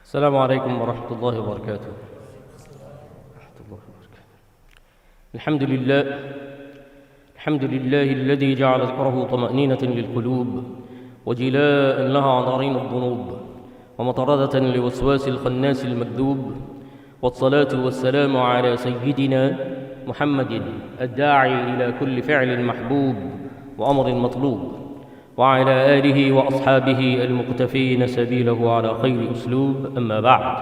السلام عليكم ورحمة الله وبركاته. الحمد لله الذي جعل ذكره طمأنينة للقلوب وجلاء لها عن عرين الذنوب ومطردة لوسواس الخناس المكذوب، والصلاة والسلام على سيدنا محمد الداعي إلى كل فعل محبوب وأمر مطلوب، وعلى آله وأصحابه المقتفين سبيله على خير أسلوب. أما بعد،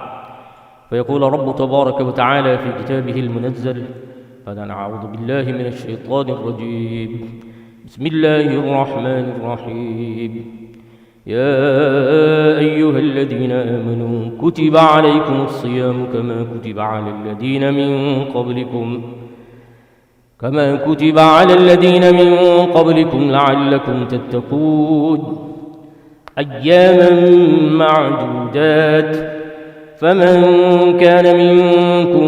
فيقول رب تبارك وتعالى في كتابه المنزل: فأنا أعوذ بالله من الشيطان الرجيم، بسم الله الرحمن الرحيم. يا أيها الذين آمنوا كتب عليكم الصيام كما كتب على الذين من قبلكم لعلكم تتقون، أياما معدودات، فمن كان منكم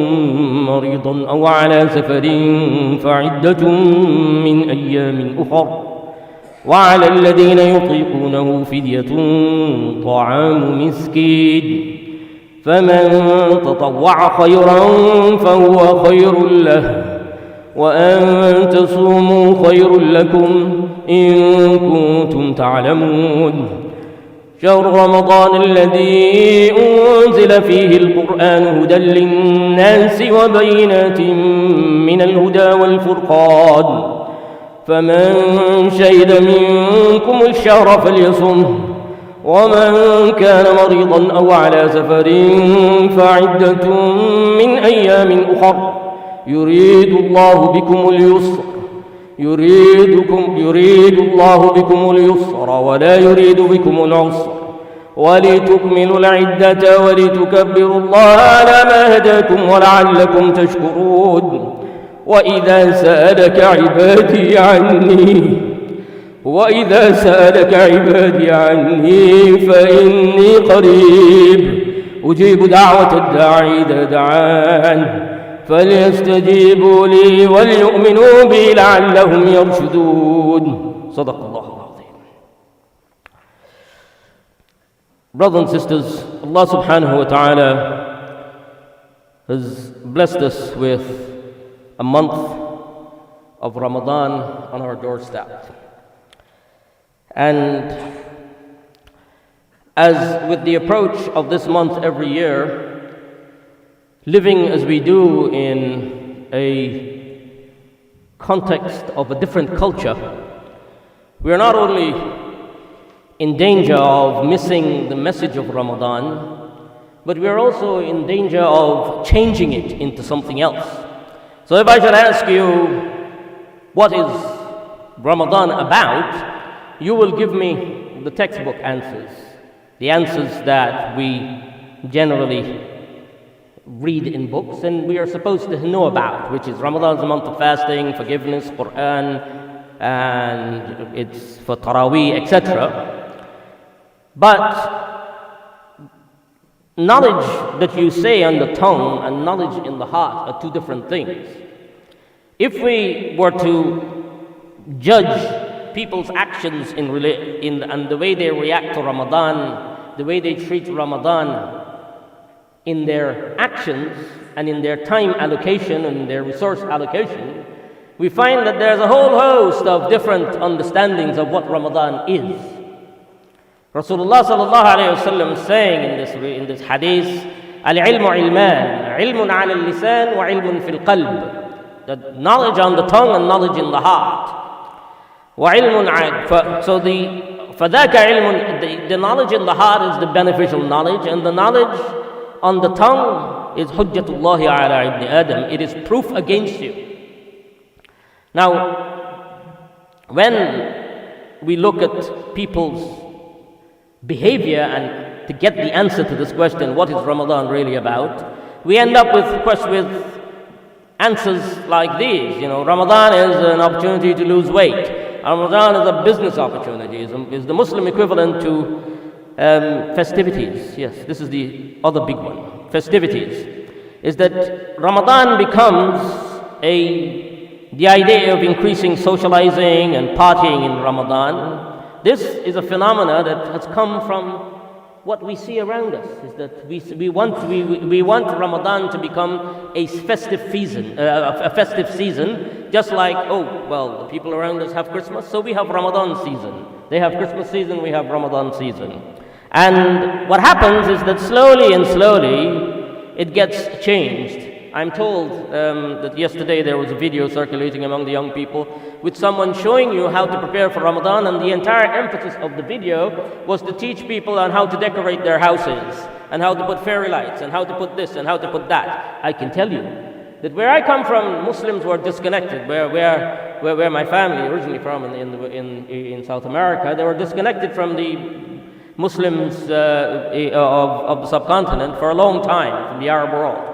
مريضا أو على سفر فعدة من أيام أخر، وعلى الذين يطيقونه فدية طعام مسكين، فمن تطوع خيرا فهو خير له، وأن تصوموا خير لكم إن كنتم تعلمون. شهر رمضان الذي أنزل فيه القرآن هدى للناس وبينات من الهدى والفرقان، فمن شهد منكم الشهر فليصمه، ومن كان مريضا أو على سفر فعدة من أيام أخر، يريد الله بكم اليسر ولا يريد بكم العسر، ولتكملوا العدة ولتكبروا الله على ما هداكم ولعلكم تشكرون. وإذا سألك عبادي عني فإني قريب أجيب دعوة الداعي إذا دعان، فليستجيبوا لي وليؤمنوا بي لعلهم يرشدون. صدق الله العظيم. Brothers and sisters, Allah subhanahu wa ta'ala has blessed us with a month of Ramadan on our doorstep. And as with the approach of this month every year, living as we do in a context of a different culture, we are not only in danger of missing the message of Ramadan, but we are also in danger of changing it into something else. So if I should ask you, what is Ramadan about, you will give me the textbook answers, the answers that we generally read in books and we are supposed to know about, which is Ramadan is a month of fasting, forgiveness, Quran, and it's for Taraweeh, etc. But knowledge that you say on the tongue and knowledge in the heart are two different things. If we were to judge people's actions and the way they react to Ramadan, the way they treat Ramadan in their actions and in their time allocation and their resource allocation, we find that there's a whole host of different understandings of what Ramadan is. Rasulullah sallallahu alayhi wa sallam saying in this hadith, al-ilmu ilman, ilmun ala al-lisan wa ilmun fil qalb, that knowledge on the tongue and knowledge in the heart. Wa ilmun so the knowledge in the heart is the beneficial knowledge, and the knowledge on the tongue is hujjatullahi ala ibn Adam. It is proof against you. Now, when we look at people's behavior and to get the answer to this question, what is Ramadan really about, we end up with answers like these. Ramadan is an opportunity to lose weight. Ramadan is a business opportunity, is the Muslim equivalent to festivities. Yes, this is the other big one. Festivities is that Ramadan becomes the idea of increasing socializing and partying in Ramadan. This is a phenomena that has come from what we see around us is that we want Ramadan to become a festive season, just like, oh, well, the people around us have Christmas, so we have Ramadan season. They have Christmas season, we have Ramadan season. And what happens is that slowly and slowly it gets changed. I'm told that yesterday there was a video circulating among the young people with someone showing you how to prepare for Ramadan, and the entire emphasis of the video was to teach people on how to decorate their houses and how to put fairy lights and how to put this and how to put that. I can tell you that where I come from, Muslims were disconnected. Where my family originally from in South America, they were disconnected from the Muslims of the subcontinent for a long time, from the Arab world.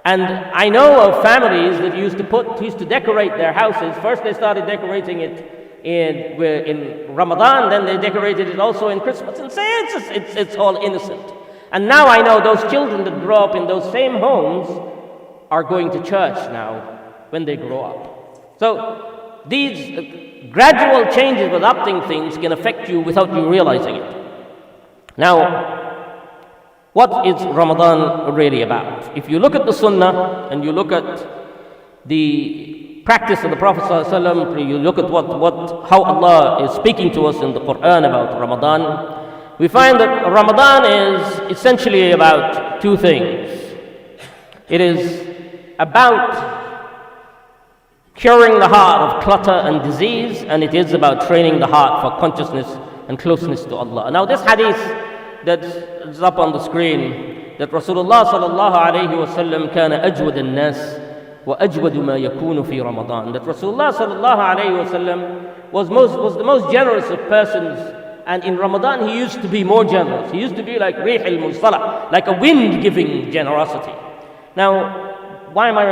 And I know of families that used to decorate their houses. First they started decorating it in Ramadan, then they decorated it also in Christmas, and say it's all innocent. And now I know those children that grow up in those same homes are going to church now when they grow up. So these gradual changes with adopting things can affect you without you realizing it. Now, what is Ramadan really about? If you look at the Sunnah and you look at the practice of the Prophet ﷺ, you look at how Allah is speaking to us in the Quran about Ramadan, we find that Ramadan is essentially about two things. It is about curing the heart of clutter and disease, and it is about training the heart for consciousness and closeness to Allah. Now this hadith that is up on the screen, that Rasulullah sallallahu alayhi wa sallam kana ajwad al-nas wa ajwad ma yakunu fi Ramadan. That Rasulullah sallallahu alayhi wa sallam was the most generous of persons, and in Ramadan he used to be more generous. He used to be like rih al-mustalah, like a wind-giving generosity. Now, why am I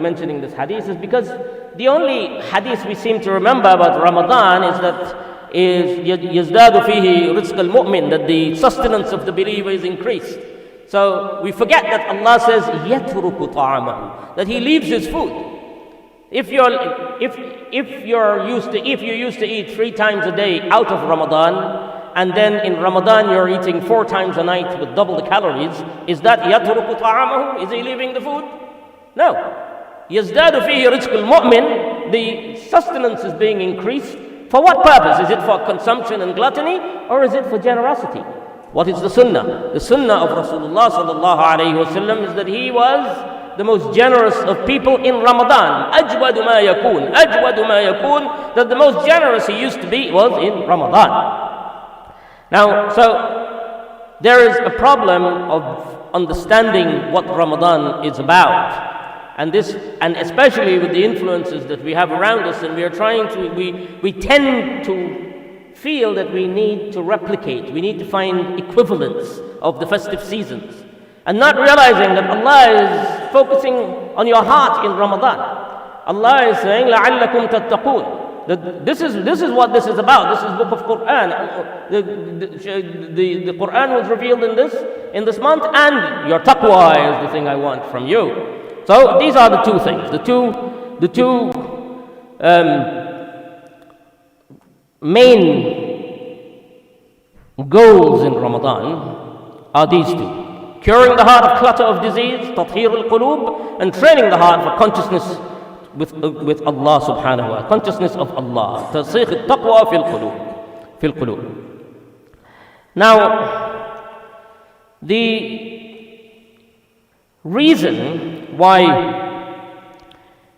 mentioning this hadith? Is because the only hadith we seem to remember about Ramadan is yazdadu fihi rizq al-mu'min, that the sustenance of the believer is increased. So we forget that Allah says yatruku ta'amahu, that he leaves his food. If you used to eat 3 times a day out of Ramadan, and then in Ramadan you're eating 4 times a night with double the calories, is that yatruku ta'amahu? Is he leaving the food? No. Yazdadu fihi rizq al-mu'min, the sustenance is being increased. For what purpose? Is it for consumption and gluttony, or is it for generosity? What is the sunnah? The sunnah of Rasulullah sallallahu alayhi wa sallam is that he was the most generous of people in Ramadan. Ajwadu ma yakun, that the most generous he used to be was in Ramadan. Now, so there is a problem of understanding what Ramadan is about. And especially with the influences that we have around us, and we tend to feel that we need to replicate, we need to find equivalents of the festive seasons, and not realizing that Allah is focusing on your heart in Ramadan. Allah is saying, لَعَلَّكُمْ تَتَّقُونَ, that this is what this is about. This is book of Quran. The Quran was revealed in this month, and your taqwa is the thing I want from you. So these are the two things. The two main goals in Ramadan are these two: curing the heart of clutter of disease, tathhir al-qulub, and training the heart for consciousness with Allah subhanahu wa ta'ala, consciousness of Allah, tasikh al-taqwa fil qulub. Now, the reason why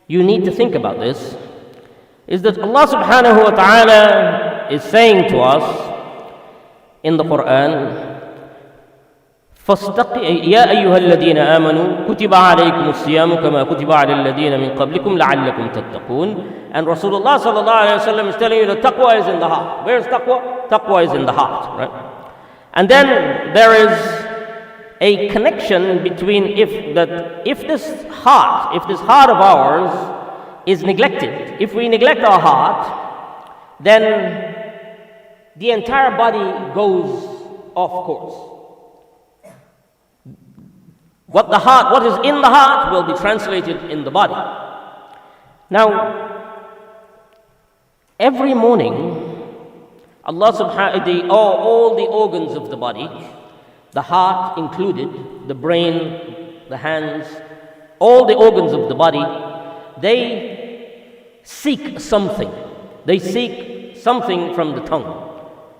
you need to think about this is that Allah subhanahu wa ta'ala is saying to us in the Quran, يا أيها الذين آمنوا كتب عليكم الصيام كما كتب على الذين من قبلكم لعلكم تتقون. And Rasulullah sallallahu alayhi wa sallam is telling you that taqwa is in the heart. Where is taqwa? Taqwa is in the heart, right? And then there is a connection between if this heart of ours is neglected, if we neglect our heart, then the entire body goes off course. What is in the heart will be translated in the body. Now, every morning, Allah subhanahu wa ta'ala, all the organs of the body the heart included, the brain, the hands, all the organs of the body, they seek something. They seek something from the tongue.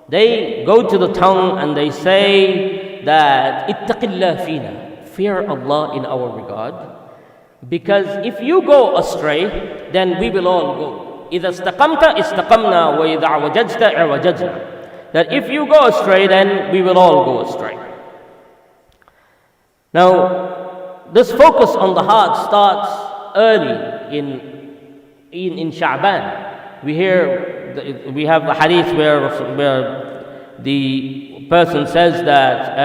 They go to the tongue and they say that ittaqillah fina, fear Allah in our regard, because if you go astray, then we will all go. إذا استقمت استقمنا وإذا عوججت عوججنا. That if you go astray, then we will all go astray. Now, this focus on the heart starts early in Sha'ban. We have a hadith where the person says that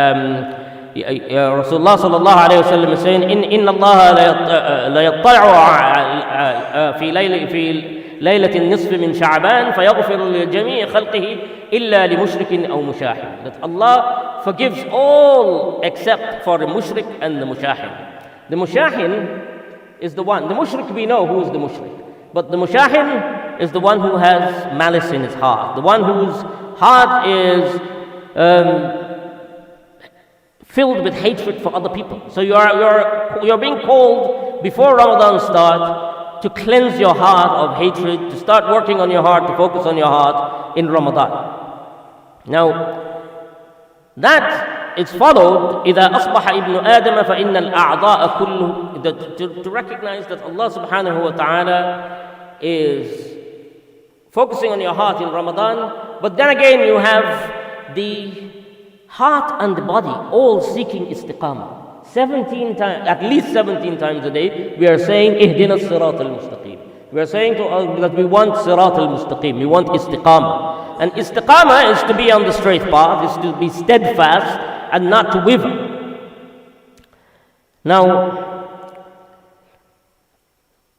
Rasulullah sallallahu alayhi wa sallam is saying, إن الله لا يطلع في ليلة النصف من شعبان فيغفر لجميع خلقه إلا لمشرك أو مشاحن. That Allah forgives all except for the mushrik and the mushahin. The mushahin is the one. The mushrik, we know who is the mushrik. But the mushahin is the one who has malice in his heart. The one whose heart is filled with hatred for other people. So you're being called before Ramadan starts to cleanse your heart of hatred, to start working on your heart, to focus on your heart in Ramadan. Now, that is followed إذا أصبح ابن آدم فإن الأعضاء كله, to recognize that Allah subhanahu wa ta'ala is focusing on your heart in Ramadan, but then again you have the heart and the body all seeking istiqamah. 17 times, at least 17 times a day, we are saying ihdina as-sirat al-mustaqim. We are saying to Allah that we want sirat al-mustaqim, we want istiqamah. And istiqamah is to be on the straight path, is to be steadfast and not to waver. Now,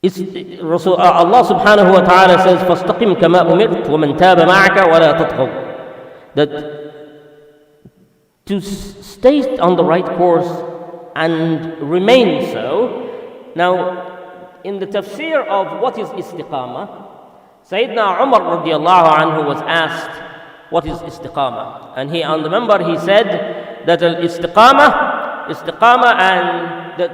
Allah subhanahu wa ta'ala says, فَاسْتَقِمْ كَمَا أُمِرْتَ وَمَنْ تَابَ مَعَكَ وَلَا تَطْغَوْا. That to stay on the right course and remain so. Now, in the tafsir of what is istiqamah, Sayyidina Umar radiallahu anhu was asked, what is istiqamah? And he, on the member, he said that istiqamah, and that,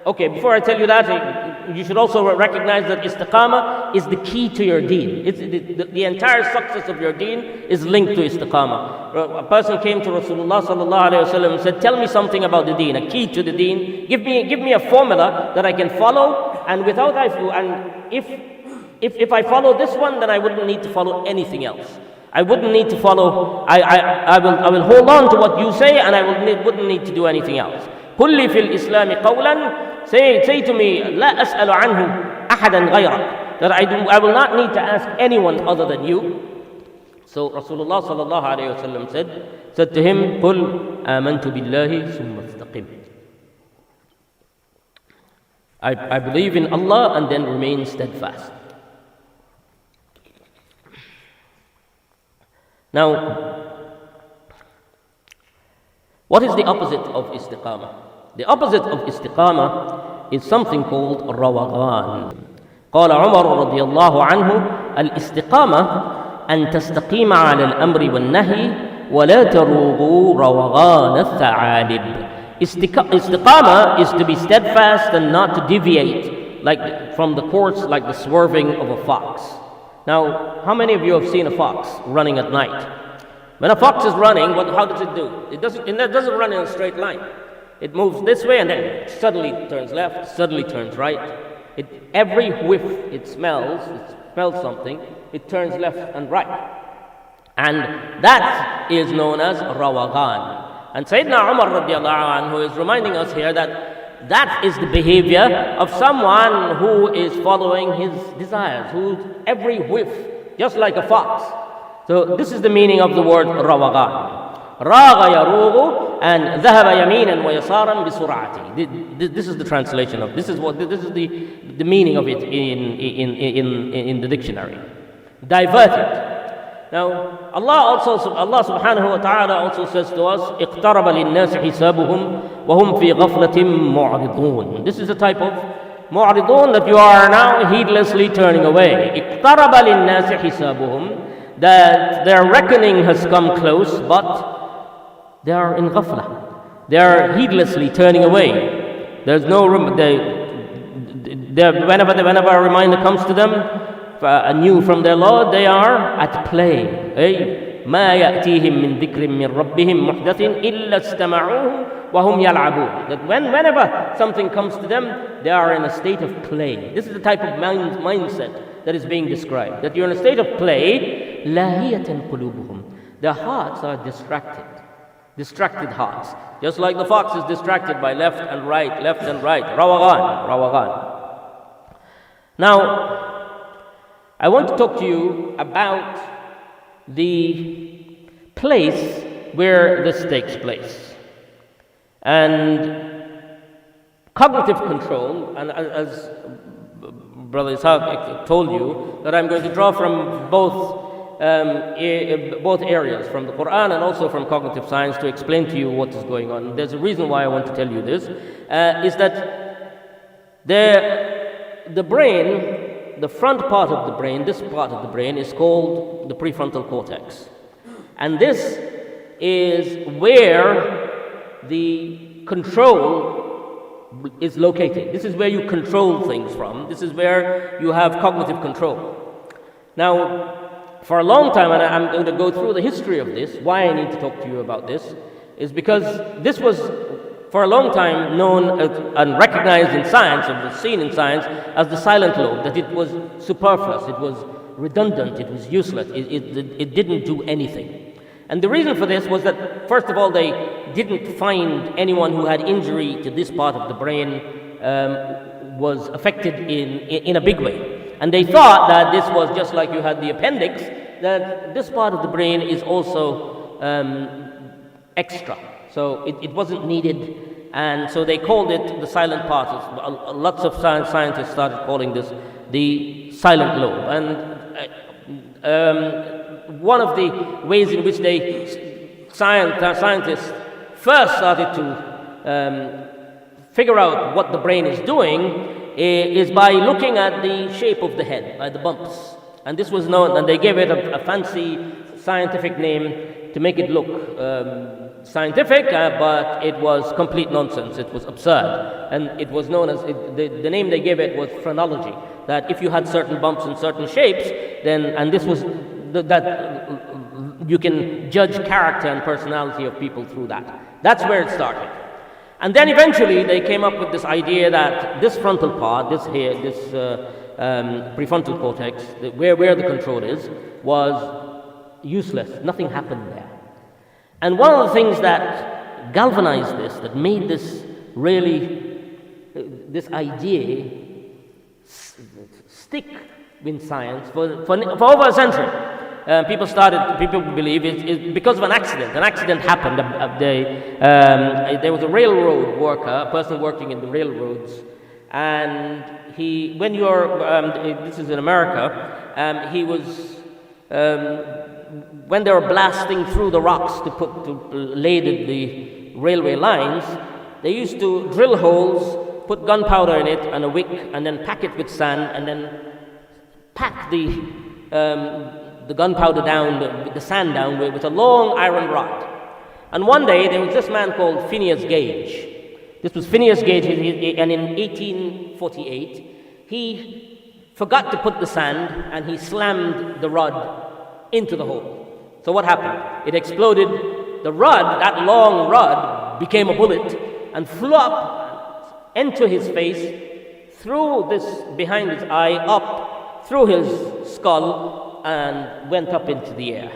okay, before I tell you that, you should also recognize that istiqamah is the key to your deen. The entire success of your deen is linked to istiqamah. A person came to Rasulullah sallallahu alayhi wa sallam and said, tell me something about the deen, a key to the deen. Give me a formula that I can follow, and if I follow this one, then I wouldn't need to follow anything else. I wouldn't need to follow, I will hold on to what you say, and I wouldn't need to do anything else. قل لي في الإسلام قولا, say to me, لا أسأل عنه أحدا غيرك, that I will not need to ask anyone other than you. So Rasulullah sallallahu alayhi wa sallam said to him, قل آمنت بالله ثم استقم. I believe in Allah and then remain steadfast. Now, what is the opposite of istiqamah? The opposite of istiqamah is something called rawaghan. قال عمر رضي الله عنه الاستقامة أن تستقيم على الأمر والنهي ولا تروغ روغان الثعالب. Istiqamah is to be steadfast and not to deviate like from the course, like the swerving of a fox. Now, how many of you have seen a fox running at night? When a fox is running, how does it do? It doesn't run in a straight line. It moves this way and then suddenly turns left, suddenly turns right. Every whiff it smells something, it turns left and right. And that is known as Rawaghan. And Sayyidina Umar radiallahu anhu is reminding us here that is the behavior of someone who is following his desires, who every whiff, just like a fox. So this is the meaning of the word Rawaghan. Raga yarugu and dhahaba yaminan wa yasaran bisur'ati. This is the translation of this is the meaning of it in the dictionary. Diverted. Now, Allah subhanahu wa ta'ala also says to us, اقترب للناس حسابهم وهم في غفلة معرضون. This is a type of معرضون, that you are now heedlessly turning away. اقترب للناس حسابهم, that their reckoning has come close, but they are in ghafla. They are heedlessly turning away. There's no whenever a reminder comes to them anew from their Lord, they are at play. ما يأتيهم من ذكر من ربهم محدث إلا استمعوه وهم يلعبون. That whenever something comes to them, they are in a state of play. This is the type of mindset that is being described. That you're in a state of play. لاهية قلوبهم. Their hearts are distracted hearts. Just like the fox is distracted by left and right. Rawaghan. Now, I want to talk to you about the place where this takes place. And cognitive control, and as Brother Ishaq told you, that I'm going to draw from both areas, from the Quran and also from cognitive science, to explain to you what is going on. There's a reason why I want to tell you this, is that the brain, the front part of the brain, this part of the brain is called the prefrontal cortex. And this is where the control is located. This is where you control things from. This is where you have cognitive control. Now, for a long time, and I'm going to go through the history of this, why I need to talk to you about this, is because this was for a long time known and recognized in science, and was seen in science as the silent lobe, that it was superfluous, it was redundant, it was useless, it didn't do anything. And the reason for this was that, first of all, they didn't find anyone who had injury to this part of the brain was affected in a big way. And they thought that this was just like you had the appendix, that this part of the brain is also extra. So it wasn't needed, and so they called it the silent part. Lots of scientists started calling this the silent lobe. And one of the ways in which scientists first started to figure out what the brain is doing is by looking at the shape of the head, by the bumps. And this was known, and they gave it a fancy scientific name to make it look scientific, but it was complete nonsense. It was absurd, and it was known as the name they gave it was phrenology. That if you had certain bumps in certain shapes, then that you can judge character and personality of people through that. That's where it started. And then eventually they came up with this idea that this frontal part, this prefrontal cortex, where the control is, was useless. Nothing happened there. And one of the things that galvanized this, that made this really, this idea stick in science for over a century. People believe it's because of an accident. An accident happened. There was a railroad worker, a person working in the railroads, and this is in America, he was, when they were blasting through the rocks to lay the railway lines, they used to drill holes, put gunpowder in it and a wick, and then pack it with sand, and then pack the gunpowder down, the sand down with a long iron rod. And one day there was this man called Phineas Gage. This was Phineas Gage, and in 1848 he forgot to put the sand, and he slammed the rod into the hole. So what happened? It exploded. The rod, that long rod, became a bullet and flew up into his face, through this behind his eye, up through his skull, and went up into the air.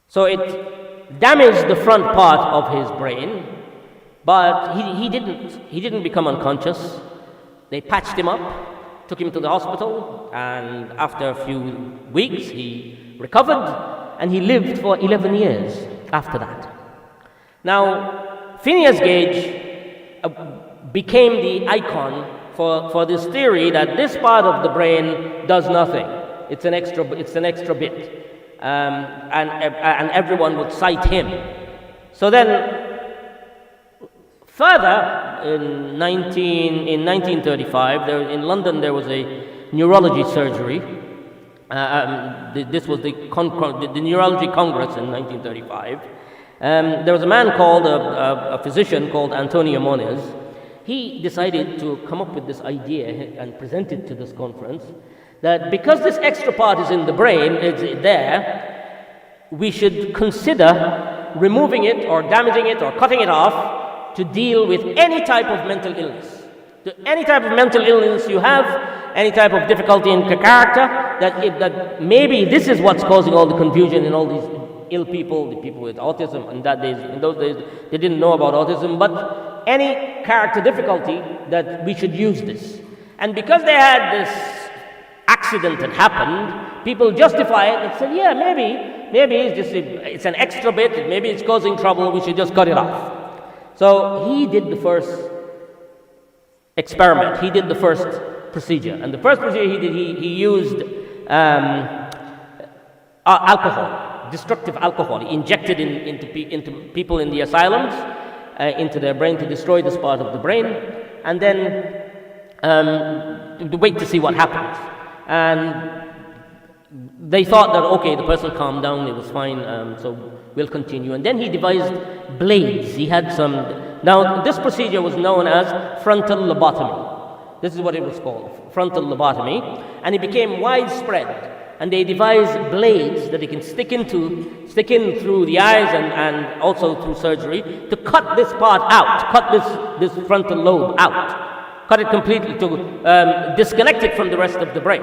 So it damaged the front part of his brain, but he didn't become unconscious. They patched him up, took him to the hospital, and after a few weeks he recovered, and he lived for 11 years after that. Now, Phineas Gage became the icon for this theory that this part of the brain does nothing. It's an extra bit, and everyone would cite him. So then, further, in 1935, in London there was a neurology surgery. This was the Neurology Congress in 1935. There was a man called, a physician called Antonio Moniz. He decided to come up with this idea and present it to this conference, that because this extra part is in the brain, it's there, we should consider removing it or damaging it or cutting it off to deal with any type of mental illness. Any type of mental illness you have, any type of difficulty in character, that maybe this is what's causing all the confusion in all these ill people, the people with autism. In those days, they didn't know about autism, but any character difficulty, that we should use this. And because they had this accident that happened, people justify it and say, yeah, maybe it's an extra bit, maybe it's causing trouble, we should just cut it off. So he did the first experiment, he did the first procedure. And the first procedure he did, he used alcohol, destructive alcohol. He injected into people in the asylums, into their brain to destroy this part of the brain, and then to wait to see what happens. And they thought that, okay, the person calmed down, it was fine, so we'll continue. And then he devised blades. He had some. Now, this procedure was known as frontal lobotomy. This is what it was called, frontal lobotomy. And it became widespread. And they devised blades that they can stick in through the eyes and also through surgery to cut this part out, cut this frontal lobe out, cut it completely, to disconnect it from the rest of the brain.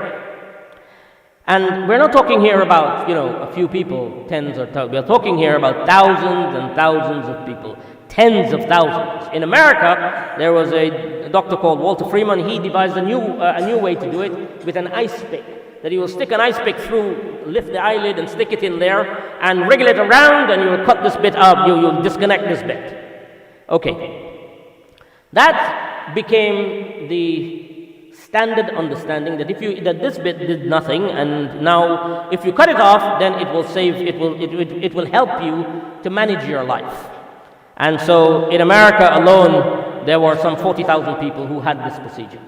And we're not talking here about, a few people, tens or thousands. We're talking here about thousands and thousands of people, tens of thousands. In America, there was a doctor called Walter Freeman. He devised a new way to do it with an ice pick. That he will stick an ice pick through, lift the eyelid and stick it in there, and wriggle it around, and you'll cut this bit out. You'll disconnect this bit. Okay. That became the standard understanding, that that this bit did nothing, and now if you cut it off, then it will help you to manage your life. And so in America alone, there were some 40,000 people who had this procedure.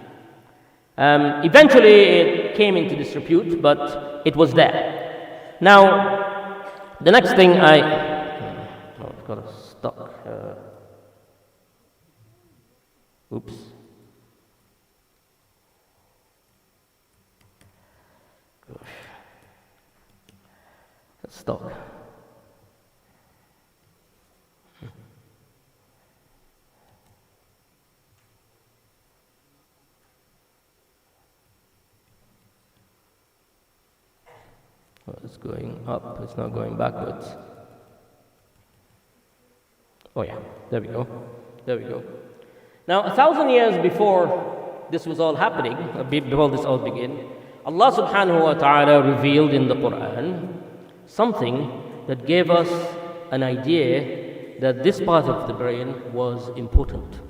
Eventually it came into disrepute, but it was there. Now, the next thing I've got it stuck. Oops. Gosh. It's stuck. It's going up, it's not going backwards. Oh yeah, there we go. Now, 1,000 years before this was all happening, before this all began, Allah subhanahu wa ta'ala revealed in the Quran something that gave us an idea that this part of the brain was important.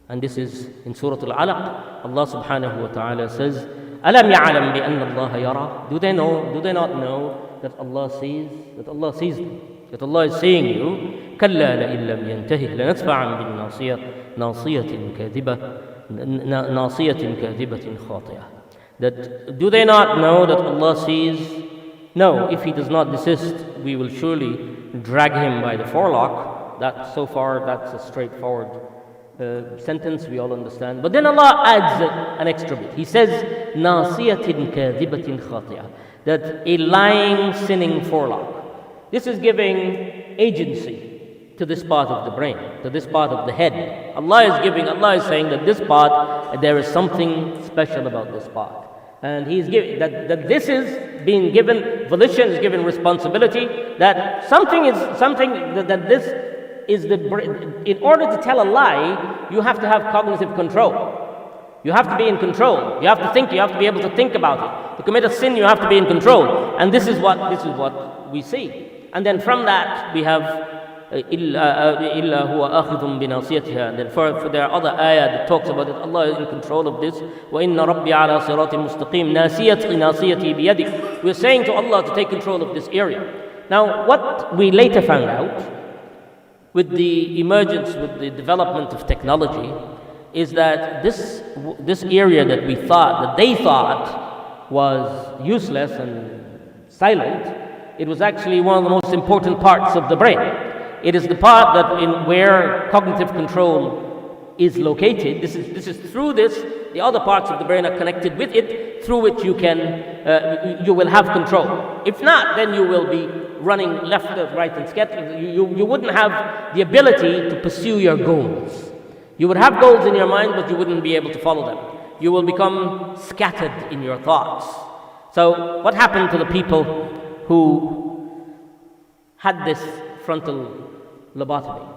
And this is in Surah Al-Alaq. Allah subhanahu wa ta'ala says, أَلَمْ يَعْلَمْ بِأَنَّ اللَّهَ يَرَى. Do they not know that Allah sees? That Allah sees them. That Allah is seeing you. كَلَّا لَئِن لَمْ يَنْتَهِ لَنَدْفَعًا نَاصِيَةٍ كَاذِبَةٍ خَاطِئَةٍ. That do they not know that Allah sees? No, if He does not desist, we will surely drag him by the forelock. That's a straightforward sentence, we all understand. But then Allah adds an extra bit. He says, نَاصِيَةٍ كَاذِبَةٍ خَاطِئَةٍ. That a lying, sinning forelock. This is giving agency to this part of the brain, to this part of the head. Allah is saying that this part, there is something special about this part. And He's giving that this is being given volition, is given responsibility, that that this is in order to tell a lie, you have to have cognitive control. You have to be in control. You have to think. You have to be able to think about it. To commit a sin, you have to be in control. And this is what we see. And then from that we have إِلَّا هُوَ أَخِذٌ بِنَاصِيَتِهَا. Then for there are other ayah that talks about it. Allah is in control of this. وَإِنَّ رَبِّي عَلَى صِرَاطٍ مُسْتَقِيمٍ نَاسِيَتِي بِيَدِهِ. We're saying to Allah to take control of this area. Now, what we later found out with the emergence, with the development of technology, is that this area that they thought was useless and silent, it was actually one of the most important parts of the brain. It is the part that in where cognitive control is located. This is through this, the other parts of the brain are connected with it, through which you will have control. If not, then you will be running left, right, and scattering. You wouldn't have the ability to pursue your goals. You would have goals in your mind, but you wouldn't be able to follow them. You will become scattered in your thoughts. So what happened to the people who had this frontal lobotomy?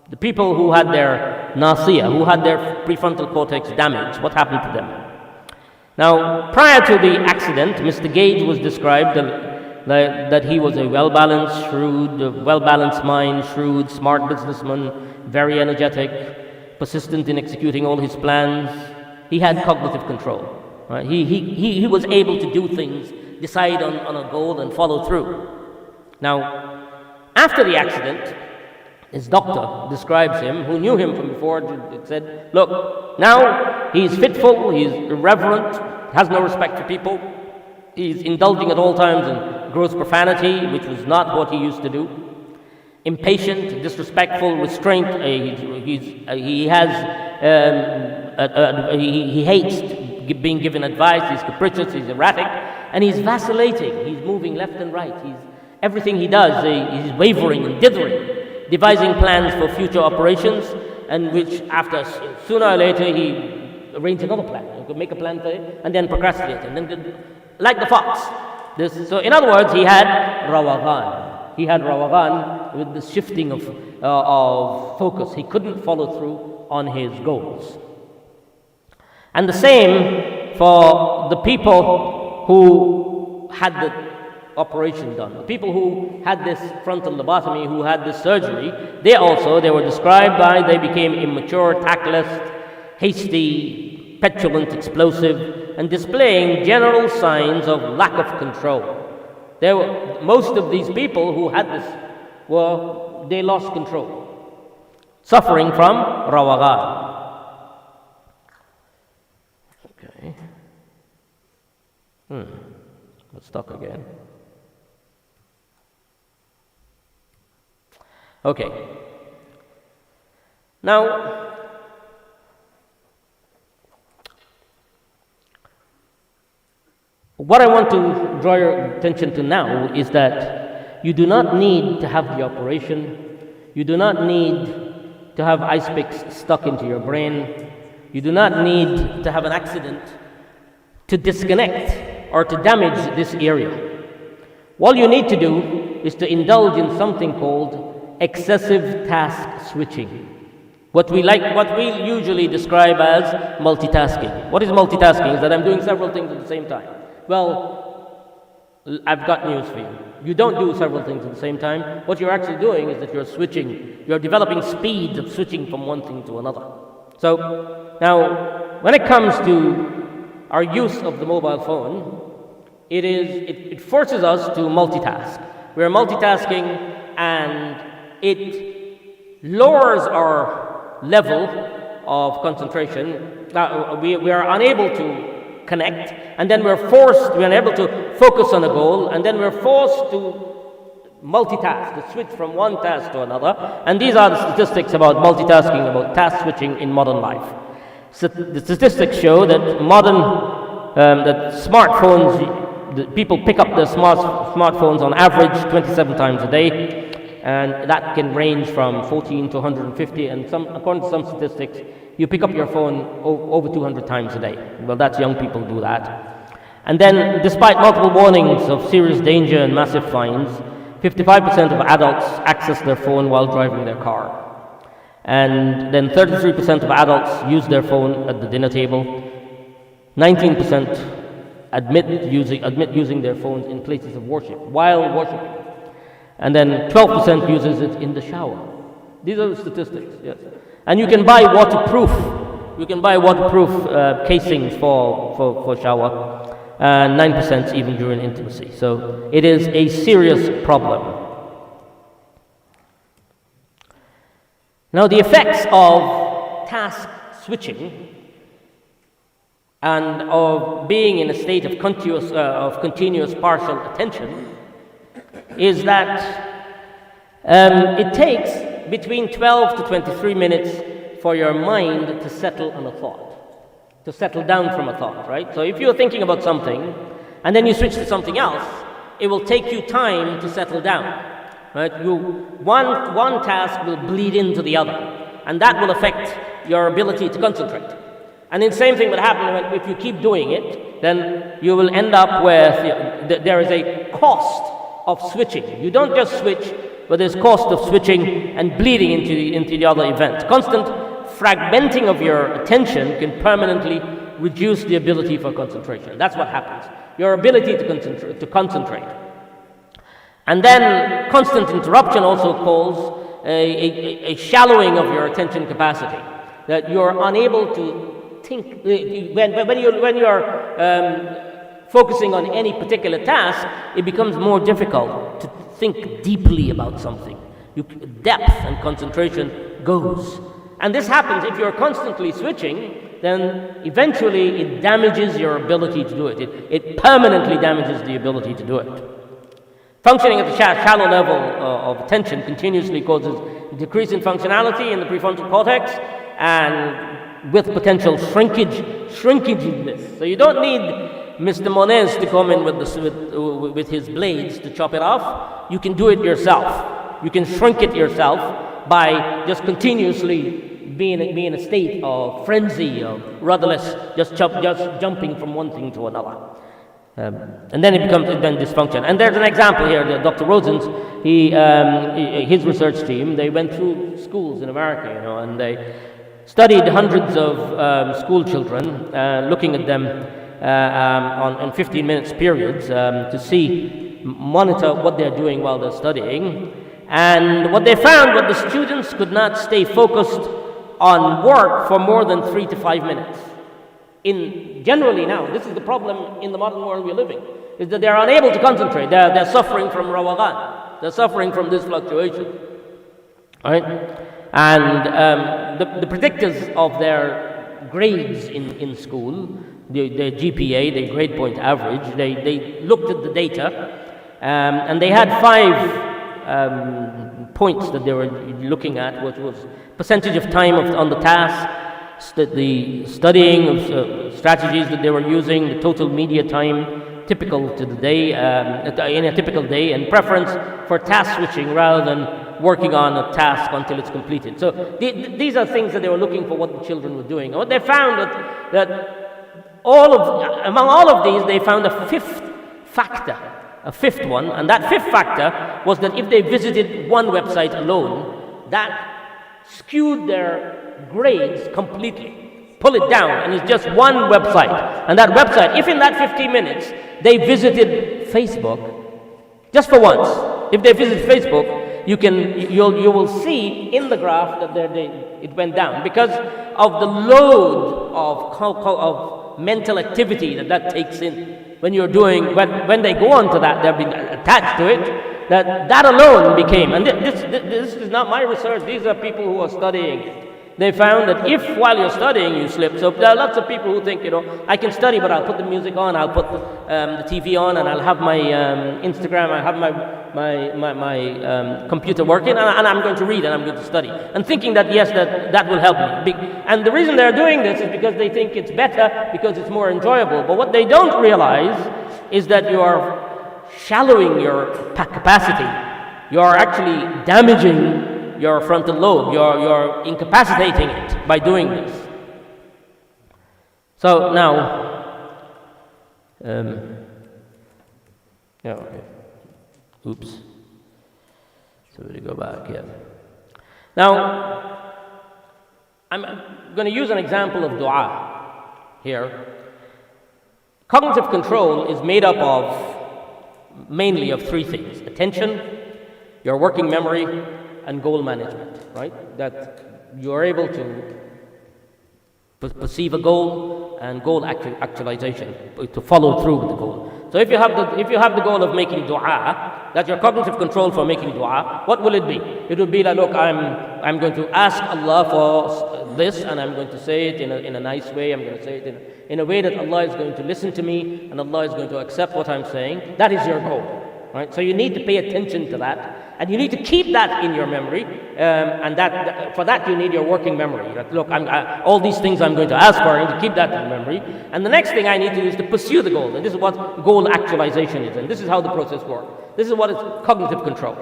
The people who had their nasiya, who had their prefrontal cortex damaged, what happened to them? Now, prior to the accident, Mr. Gage was described that he was a well-balanced, shrewd, well-balanced mind, shrewd, smart businessman, very energetic, persistent in executing all his plans. He had cognitive control. Right? He was able to do things, decide on a goal, and follow through. Now, after the accident, his doctor describes him, who knew him from before, said, look, now he's fitful, he's irreverent, has no respect for people, he's indulging at all times in gross profanity, which was not what he used to do, impatient, disrespectful, restraint, he hates being given advice, he's capricious, he's erratic, and he's vacillating, he's moving left and right, everything he does, he's wavering and dithering, devising plans for future operations, and which after sooner or later he arranged another plan. He could make a plan for it and then procrastinate, and then like the fox. So in other words, he had Rawaghan. He had Rawaghan with the shifting of focus. He couldn't follow through on his goals. And the same for the people who had the operation done. The people who had this frontal lobotomy, who had this surgery, they were described they became immature, tactless, hasty, petulant, explosive, and displaying general signs of lack of control. Most of these people who had this they lost control, suffering from Rawaghan. Okay. Got stuck again. Okay. Now, what I want to draw your attention to now is that you do not need to have the operation. You do not need to have ice picks stuck into your brain. You do not need to have an accident to disconnect or to damage this area. All you need to do is to indulge in something called excessive task switching. What we usually describe as multitasking. What is multitasking? Is that I'm doing several things at the same time. Well, I've got news for you. You don't do several things at the same time. What you're actually doing is that you're switching. You're developing speed of switching from one thing to another. So, now, when it comes to our use of the mobile phone, it forces us to multitask. We're multitasking, and it lowers our level of concentration. We are unable to connect, and then we're unable to focus on a goal, and then we're forced to multitask, to switch from one task to another. And these are the statistics about multitasking, about task switching in modern life. So the statistics show that that smartphones, people pick up their smartphones on average 27 times a day. And that can range from 14 to 150, and according to some statistics, you pick up your phone over 200 times a day. Well, that's young people do that. And then, despite multiple warnings of serious danger and massive fines, 55% of adults access their phone while driving their car. And then 33% of adults use their phone at the dinner table. 19% admit using their phones in places of worship, while worshiping. And then 12% uses it in the shower. These are the statistics, yes. And you can buy waterproof casings for shower, and 9% even during intimacy. So it is a serious problem. Now, the effects of task switching and of being in a state of continuous partial attention is that It takes between 12 to 23 minutes for your mind to settle on a thought, to settle down from a thought, right? So if you're thinking about something and then you switch to something else, it will take you time to settle down, right? One task will bleed into the other, and that will affect your ability to concentrate. And the same thing will happen if you keep doing it, then you will end up with, there is a cost of switching. You don't just switch, but there's cost of switching and bleeding into the other event. Constant fragmenting of your attention can permanently reduce the ability for concentration. That's what happens. Your ability to concentrate. And then constant interruption also causes a shallowing of your attention capacity, that you're unable to think. When you're focusing on any particular task, it becomes more difficult to think deeply about something. Depth and concentration goes. And this happens if you're constantly switching, then eventually it damages your ability to do it. It permanently damages the ability to do it. Functioning at the shallow level of attention continuously causes a decrease in functionality in the prefrontal cortex, and with potential shrinkage in this. So you don't need Mr. Monez to come in with his blades to chop it off. You can do it yourself. You can shrink it yourself by just continuously being in a state of frenzy, of rudderless, just jumping from one thing to another. And then it becomes dysfunction. And there's an example here, Dr. Rosen's, his research team, they went through schools in America, and they studied hundreds of school children, looking at them on 15 minutes periods to monitor what they're doing while they're studying. And what they found was the students could not stay focused on work for more than 3 to 5 minutes. Generally now, this is the problem in the modern world we're living, is that they're unable to concentrate. They're suffering from Rawaghan. They're suffering from this fluctuation. Right? And the predictors of their grades in school, their GPA, their grade point average, they looked at the data, and they had 5 points that they were looking at, which was percentage of time on the task, the studying of strategies that they were using, the total media time typical to the day, in a typical day, and preference for task switching rather than working on a task until it's completed. So these are things that they were looking for, what the children were doing. And what they found that among all of these, they found a fifth one, and that fifth factor was that if they visited one website alone, that skewed their grades completely, pull it down, and it's just one website. And that website, if in that 15 minutes they visited Facebook just for once, if they visit Facebook, you will see in the graph that it went down because of the load of mental activity that takes in. When when they go on to that, they've been attached to it. That alone became, and this is not my research. These are people who are studying it. They found that if while you're studying you slip, so there are lots of people who think, I can study, but I'll put the music on, I'll put the TV on, and I'll have my Instagram, I'll have my computer working, and I'm going to read and I'm going to study, and thinking that yes, that will help me. And the reason they're doing this is because they think it's better, because it's more enjoyable. But what they don't realize is that you are shallowing your capacity. You are actually damaging your frontal lobe. You're incapacitating it by doing this. So now, oops. So we go back here. Now, I'm going to use an example of dua here. Cognitive control is made up mainly of 3 things: attention, your working memory, and goal management, right? That you are able to perceive a goal and goal actualization, to follow through with the goal. So if you have the goal of making dua, that's your cognitive control for making dua, what will it be? It will be like, look, I'm going to ask Allah for this, and I'm going to say it in a nice way. I'm going to say it in a way that Allah is going to listen to me, and Allah is going to accept what I'm saying. That is your goal, right? So you need to pay attention to that. And you need to keep that in your memory, and for that you need your working memory. That, look, all these things I'm going to ask for, I need to keep that in memory. And the next thing I need to do is to pursue the goal. And this is what goal actualization is, and this is how the process works. This is what is cognitive control.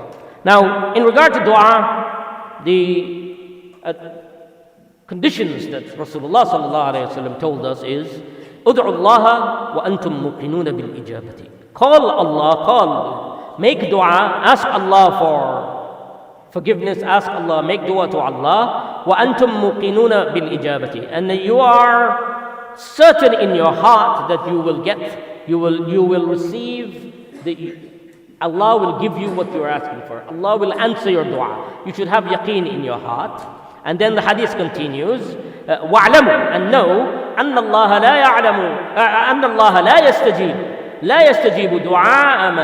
Now, in regard to dua, the conditions that Rasulullah sallallahu alaihi wasallam told us is, "Ud'u Allah wa antum muqinuna bil ijabati." Call Allah, make dua, ask Allah for forgiveness, ask Allah, make dua to Allah, wa antum muqinuna bil ijabati, and you are certain in your heart that you will receive Allah will give you what you are asking for. Allah will answer your dua. You should have yaqeen in your heart. And then the hadith continues, وَاعْلَمُوا, and know, أَنَّ اللَّهَ لَا يَعْلَمُ أَنَّ اللَّهَ لَا يَسْتَجِيبُ دُعَاءً,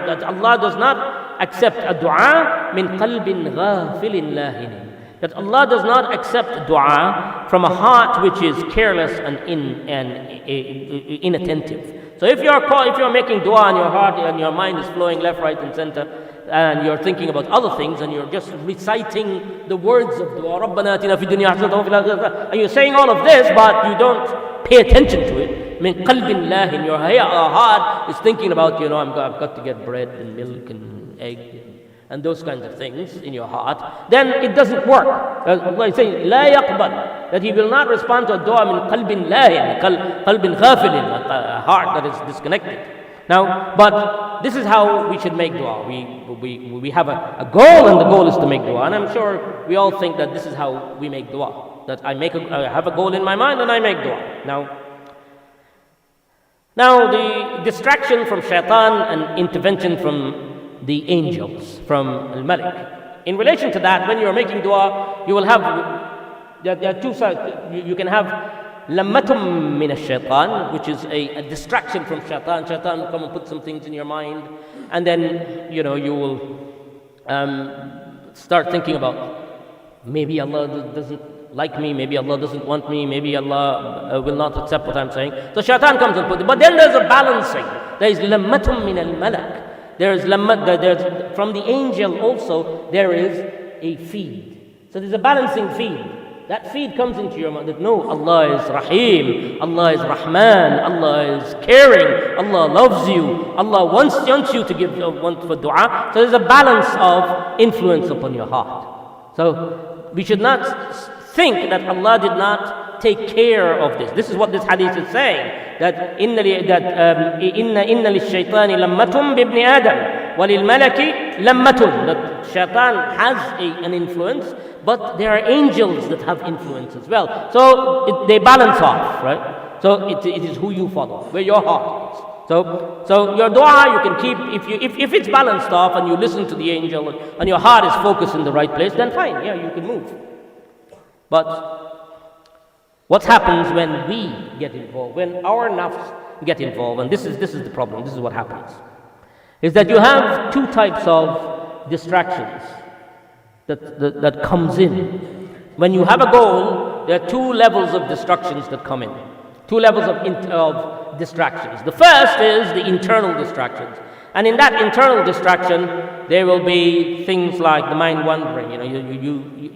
that Allah does not accept a dua مِنْ قَلْبٍ غَافِلٍ لَاهِنٍ, that Allah does not accept dua from a heart which is careless and inattentive. So if you're making dua in your heart and your mind is flowing left, right, and center, and you're thinking about other things, and you're just reciting the words of dua, رَبَّنَا آتِنَا فِي الدُّنْيَا حَسَنَةً وَفِي الْآخِرَةِ, and you're saying all of this, but you don't pay attention to it. مِنْ قَلْبٍ لَاهٍ, your heart is thinking about, I've got to get bread and milk and egg and those kinds of things in your heart, then it doesn't work. Allah is saying, لا يقبل, that He will not respond to a dua من قلب لاهٍ, قلب غافل, a heart that is disconnected. Now, but this is how we should make dua. We have a goal, and the goal is to make dua. And I'm sure we all think that this is how we make dua. That I have a goal in my mind and I make dua. Now the distraction from shaitan and intervention from the angels, from al-Malik. In relation to that, when you are making dua, you will have, there are two sides. You can have lammatum min ash-shaytan, which is a distraction from shaitan. Shaitan will come and put some things in your mind, and then you will start thinking about, maybe Allah doesn't like me, maybe Allah doesn't want me, maybe Allah will not accept what I'm saying. So shaitan comes and puts it. But then there's a balancing. There is lammatum min al-malak. There's from the angel also, there is a feed. So there's a balancing feed. That feed comes into your mind that no, Allah is Rahim, Allah is Rahman, Allah is caring, Allah loves you, Allah wants you to give for dua. So there's a balance of influence upon your heart. So we should not think that Allah did not take care of this. This is what this hadith is saying. That inna lish-shaytani lammatun bibni Adam wa lil-malaki lammatun. That shaitan has an influence, but there are angels that have influence as well. So they balance off, right? So it is who you follow, where your heart is. So your dua you can keep, if it's balanced off and you listen to the angel and your heart is focused in the right place, then fine, yeah, you can move. But what happens when we get involved, when our nafs get involved, and this is the problem, this is what happens, is that you have two types of distractions that comes in. When you have a goal, there are two levels of distractions that come in. Two levels of distractions. The first is the internal distractions. And in that internal distraction, there will be things like the mind wandering.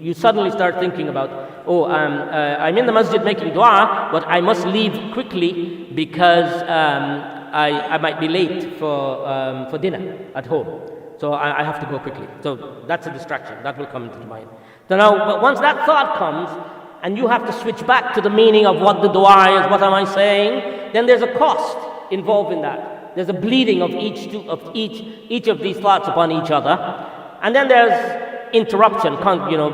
You suddenly start thinking about, I'm in the masjid making dua, but I must leave quickly because I might be late for dinner at home. So I have to go quickly. So that's a distraction. That will come into the mind. So now, but once that thought comes, and you have to switch back to the meaning of what the dua is, what am I saying, then there's a cost involved in that. There's a bleeding of each of these thoughts upon each other. And then there's interruption.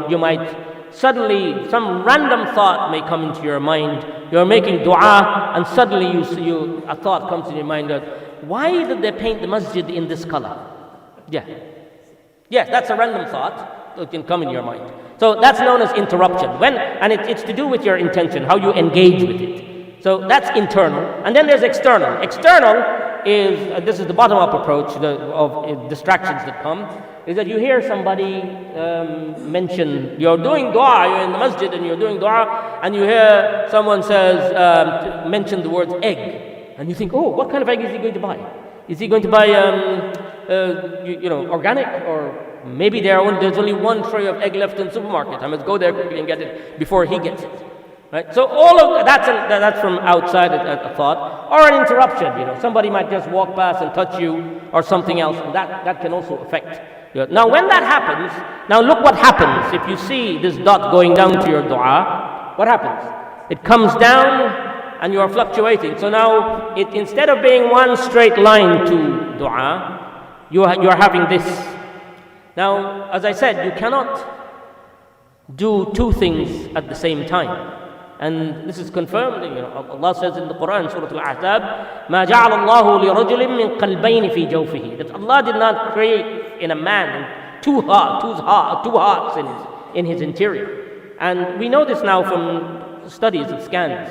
You might suddenly, some random thought may come into your mind. You're making dua, and suddenly a thought comes in your mind that, why did they paint the masjid in this color? Yeah. Yes, that's a random thought that can come in your mind. So that's known as interruption. It's to do with your intention, how you engage with it. So that's internal. And then there's external. External is, this is the bottom-up approach of distractions that come, is that you hear somebody mention, you're doing dua, you're in the masjid and you're doing dua, and you hear someone mention the word egg. And you think, what kind of egg is he going to buy? Is he going to buy organic, or maybe there's only one tray of egg left in the supermarket. I must go there quickly and get it before he gets it. Right? So all of that's from outside a thought, or an interruption. Somebody might just walk past and touch you, or something else, and that can also affect. Now, when that happens, now look what happens. If you see this dot going down to your dua, what happens? It comes down, and you are fluctuating. So now, instead of being one straight line to dua, you are having this. Now, as I said, you cannot do two things at the same time. And this is confirmed. Allah says in the Quran, Surah Al-Ahzab, مَا جَعَلَ اللَّهُ لِرَجُلٍ مِّن قَلْبَيْنِ فِي جَوْفِهِ. That Allah did not create in a man two hearts in his interior. And we know this now from studies of scans,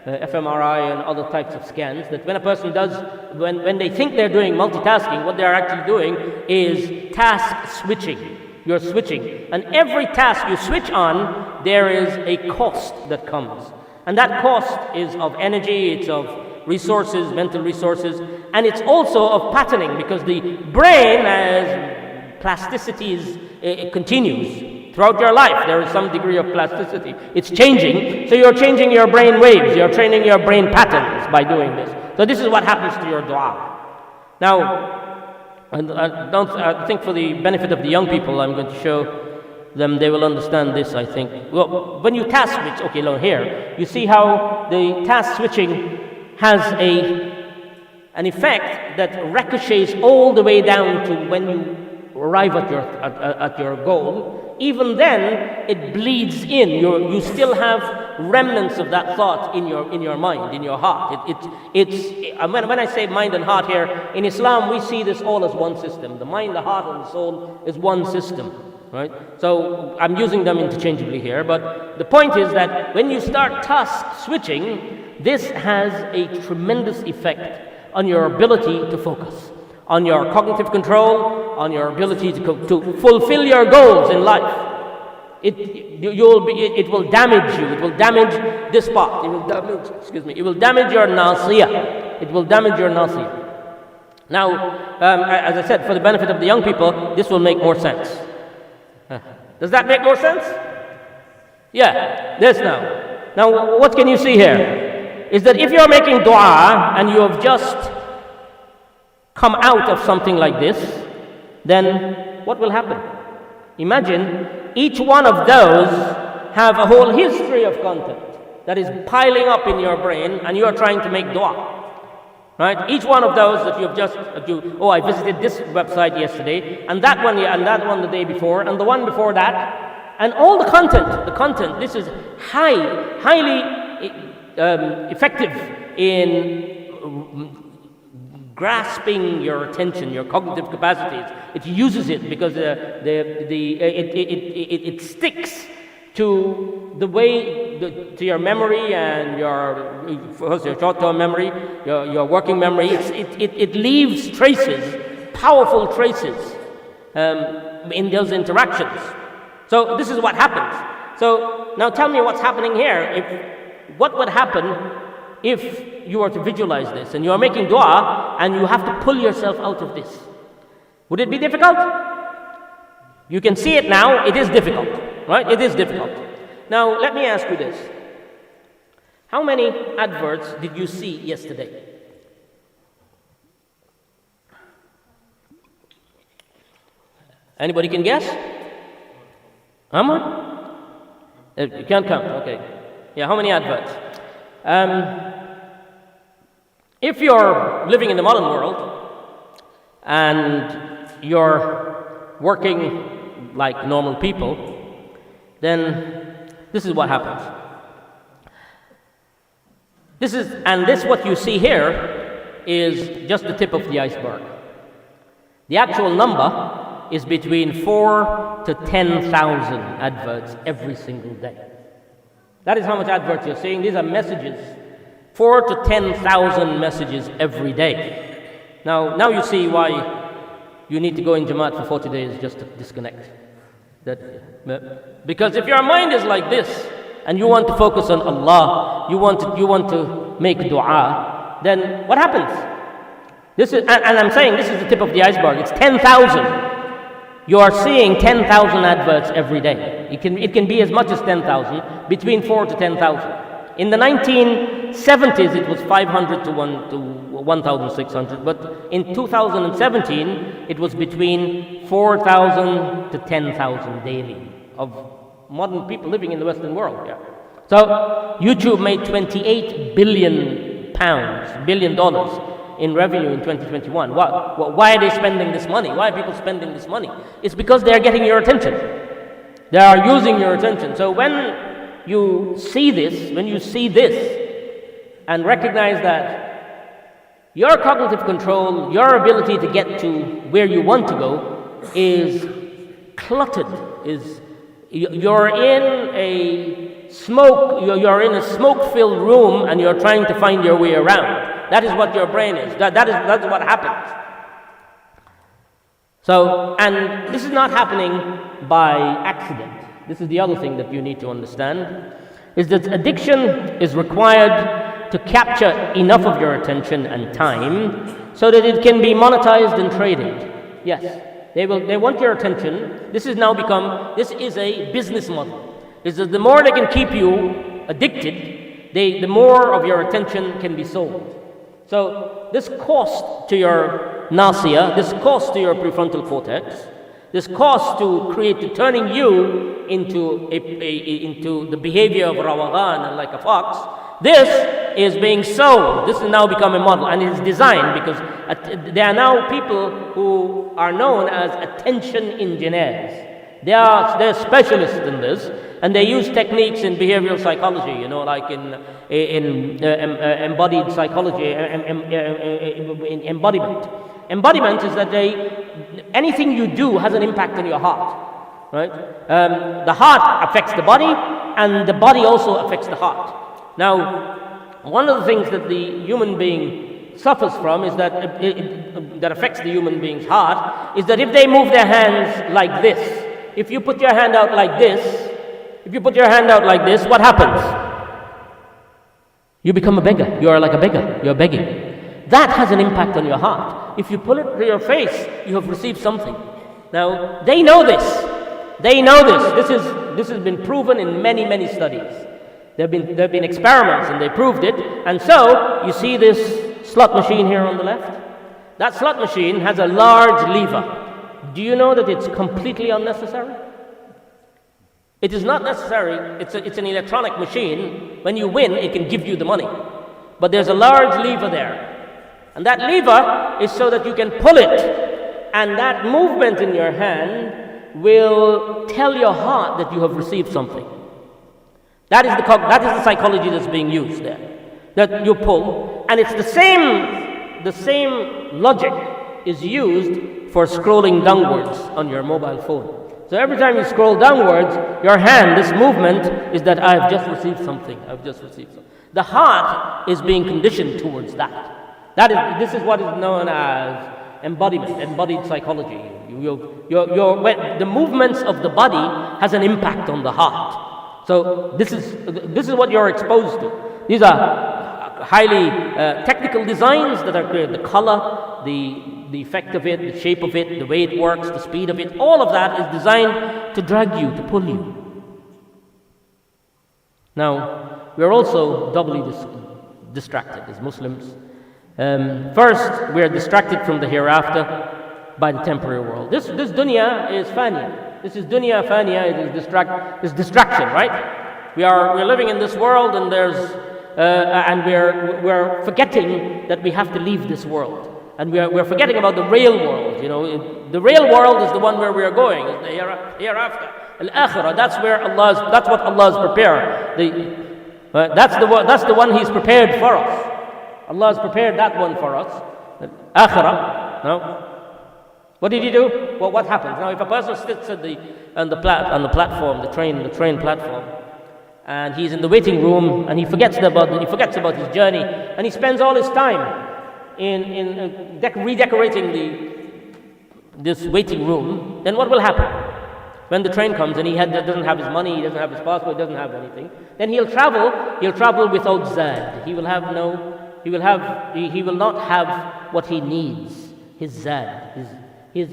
fMRI and other types of scans, that when a person when they think they're doing multitasking, what they're actually doing is task switching. You're switching, and every task you switch on, there is a cost that comes, and that cost is of energy, it's of resources, mental resources, and it's also of patterning, because the brain, as plasticity it continues throughout your life, there is some degree of plasticity. It's changing, so you're changing your brain waves, you're training your brain patterns by doing this. So this is what happens to your dua. Now, I think for the benefit of the young people, I'm going to show them, they will understand this, I think. Well, when you task switch, okay, look here, you see how the task switching has an effect that ricochets all the way down to when you arrive at your goal. Even then, it bleeds in. You still have remnants of that thought in your mind, in your heart. When I say mind and heart here, in Islam we see this all as one system. The mind, the heart, and the soul is one system, right? So I'm using them interchangeably here, but the point is that when you start task switching, this has a tremendous effect on your ability to focus, on your cognitive control, on your ability to fulfill your goals in life. It will damage you. It will damage this part. It will damage your nasiyah. It will damage your nasiyah. Now, as I said, for the benefit of the young people, this will make more sense. Does that make more sense? Yeah, this now. Now, what can you see here? Is that if you're making dua and you have just come out of something like this, then what will happen? Imagine each one of those have a whole history of content that is piling up in your brain, and you are trying to make dua. Right? Each one of those that I visited this website yesterday, and that one the day before, and the one before that, and all the content, this is highly effective in grasping your attention, your cognitive capacities. It uses it because it sticks to the way, to your memory and your short-term memory, your working memory. It leaves traces, powerful traces, in those interactions. So this is what happens. So now tell me what's happening here. What would happen if you were to visualize this and you are making dua and you have to pull yourself out of this? Would it be difficult? You can see it now. It is difficult, right? It is difficult. Now, let me ask you this. How many adverts did you see yesterday? Anybody can guess? How many? You can't count, okay. Yeah, how many adverts? If you're living in the modern world and you're working like normal people, then this is what happens. This what you see here is just the tip of the iceberg. The actual number is between 4 to 10,000 adverts every single day. That is how much adverts you're seeing. These are messages. 4 to 10,000 messages every day. Now you see why you need to go in Jamaat for 40 days just to disconnect. Because if your mind is like this, and you want to focus on Allah, you want to make dua, then what happens? This is, and I'm saying this is the tip of the iceberg. It's 10,000. You are seeing 10,000 adverts every day. It can be as much as 10,000, between 4 to 10,000. In the 1970s, it was 500 to 1,600, but in 2017, it was between 4,000 to 10,000 daily of modern people living in the Western world. Yeah. So YouTube made $28 billion in revenue in 2021. Why are they spending this money? Why are people spending this money? It's because they are getting your attention. They are using your attention. So when you see this, and recognize that your cognitive control, your ability to get to where you want to go is cluttered, you're in a smoke-filled room and you're trying to find your way around. That is what your brain is. That's what happens. So, and this is not happening by accident. This is the other thing that you need to understand, is that addiction is required to capture enough of your attention and time so that it can be monetized and traded. Yes, they want your attention. This is a business model. The more they can keep you addicted, the more of your attention can be sold. So this cost to your nausea, this cost to your prefrontal cortex, this cost to turning you into the behavior of Rawaghan and like a fox, this is being sold. This has now become a model, and it's designed because there are now people who are known as attention engineers. They're specialists in this, and they use techniques in behavioral psychology, like in embodied psychology, in embodiment. Embodiment is that anything you do has an impact on your heart, right? The heart affects the body, and the body also affects the heart. Now, one of the things that the human being suffers from is that that affects the human being's heart is that if they move their hands like this, if you put your hand out like this, what happens? You become a beggar. You are like a beggar. You're begging. That has an impact on your heart. If you pull it to your face, you have received something. Now, they know this. This has been proven in many, many studies. There have been experiments, and they proved it. And so, you see this slot machine here on the left? That slot machine has a large lever. Do you know that it's completely unnecessary? It is not necessary. It's an electronic machine. When you win, it can give you the money. But there's a large lever there. And that lever is so that you can pull it. And that movement in your hand will tell your heart that you have received something. That is the psychology that's being used there. That you pull. And it's the same logic is used for scrolling downwards on your mobile phone. So every time you scroll downwards, your hand, this movement is that I've just received something. The heart is being conditioned towards that. This is what is known as embodied psychology. The movements of the body has an impact on the heart. So this is what you're exposed to. These are highly technical designs that are created. The color, the effect of it, the shape of it, the way it works, the speed of it, all of that is designed to drag you, to pull you. Now, we are also doubly distracted as Muslims. First, we are distracted from the hereafter by the temporary world. This dunya is fania. This is dunya fania. It is distraction, right? We're living in this world, and we're forgetting that we have to leave this world. And we're forgetting about the real world. The real world is the one where we are going. It's the hereafter. Al-akhirah. That's what Allah has prepared. That's the one He's prepared for us. Allah has prepared that one for us. Akhirah. No. What did He do? Well, what happens now? If a person sits on the platform, the train platform, and he's in the waiting room, and he forgets about his journey, and he spends all his time in redecorating this waiting room, then what will happen? When the train comes and he doesn't have his money, he doesn't have his passport, he doesn't have anything, then he'll travel without zad. He will have he will not have what he needs, his zad, his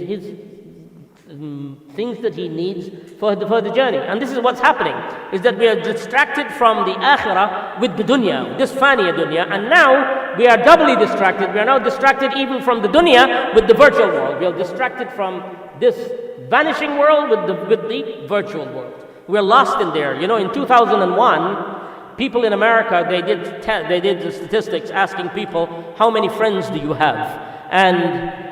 things that he needs for the journey. And this is what's happening, is that we are distracted from the akhirah with the dunya, this faniya dunya, and now we are doubly distracted. We are now distracted even from the dunya with the virtual world. We are distracted from this vanishing world with the virtual world. We're lost in there. You know, in 2001, people in America, they did the statistics asking people, how many friends do you have? And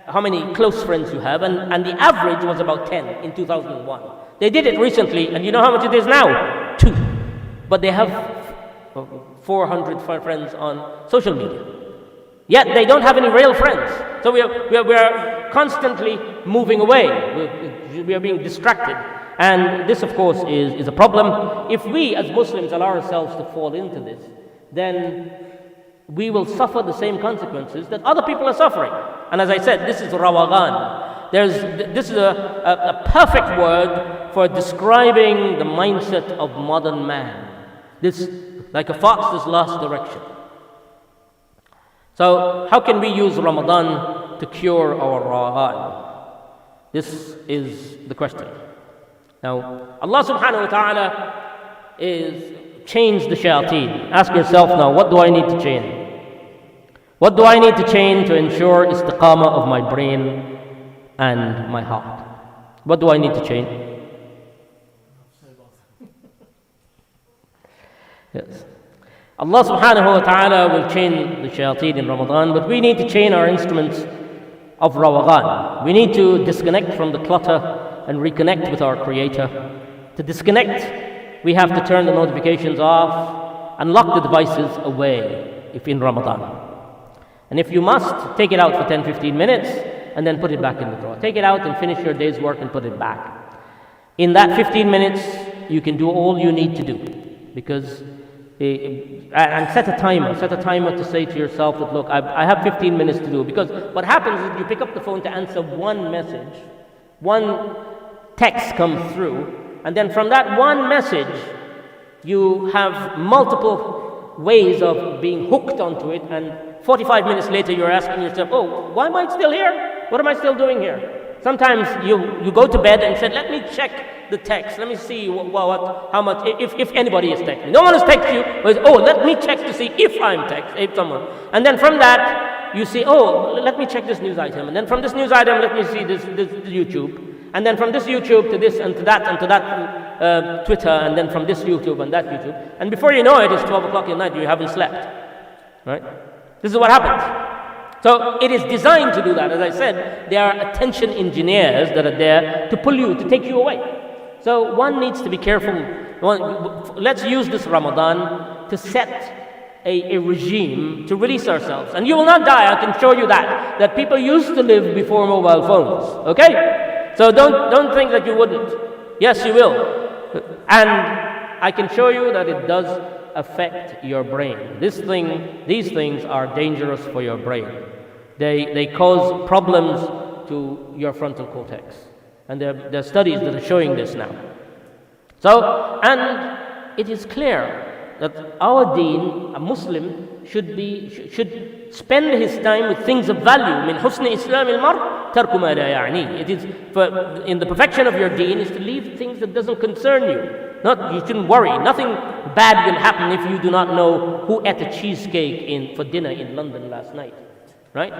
how many close friends you have, and the average was about 10 in 2001. They did it recently, and you know how much it is now? 2. But they have 400 friends on social media. Yet they don't have any real friends. So we are constantly moving away. We are being distracted. And this, of course, is a problem. If we as Muslims allow ourselves to fall into this, then we will suffer the same consequences that other people are suffering. And as I said, this is Rawaghan. This is a perfect word for describing the mindset of modern man. This, like a fox, has lost direction. So how can we use Ramadan to cure our Rawaghan? This is the question. Now, Allah subhanahu wa ta'ala is change the shayateen. Ask yourself now, what do I need to change? What do I need to change to ensure istiqamah of my brain and my heart? What do I need to change? Yes. Allah subhanahu wa ta'ala will change the shayateen in Ramadan, but we need to change our instruments of Rawaghan. We need to disconnect from the clutter and reconnect with our Creator. To disconnect, we have to turn the notifications off and lock the devices away if in Ramadan. And if you must, take it out for 10-15 minutes and then put it back in the drawer. Take it out and finish your day's work and put it back. In that 15 minutes, you can do all you need to do. Because, and set a timer to say to yourself that, look, I have 15 minutes to do. Because what happens is you pick up the phone to answer one message, one text comes through, and then from that one message, you have multiple ways of being hooked onto it, and 45 minutes later you're asking yourself, oh, why am I still here? What am I still doing here? Sometimes you go to bed and say, let me check the text, let me see how much, if anybody is texting. No one has texted you, but oh, let me check to see if someone. And then from that, you see, oh, let me check this news item. And then from this news item, let me see this YouTube. And then from this YouTube to this and to that Twitter, and then from this YouTube and that YouTube. And before you know it, it's 12 o'clock at night, you haven't slept. Right? This is what happens. So it is designed to do that. As I said, there are attention engineers that are there to pull you, to take you away. So one needs to be careful. Let's use this Ramadan to set a regime to release ourselves. And you will not die, I can show you that people used to live before mobile phones. Okay? So don't think that you wouldn't. Yes, you will. And I can show you that it does affect your brain. These things are dangerous for your brain. They cause problems to your frontal cortex. And there are studies that are showing this now. So, and it is clear that our deen, a Muslim, should spend his time with things of value. Min husni Islam al-mar tarku ma la ya'ni. It is in the perfection of your deen is to leave things that doesn't concern you. You shouldn't worry. Nothing bad will happen if you do not know who ate a cheesecake for dinner in London last night, right?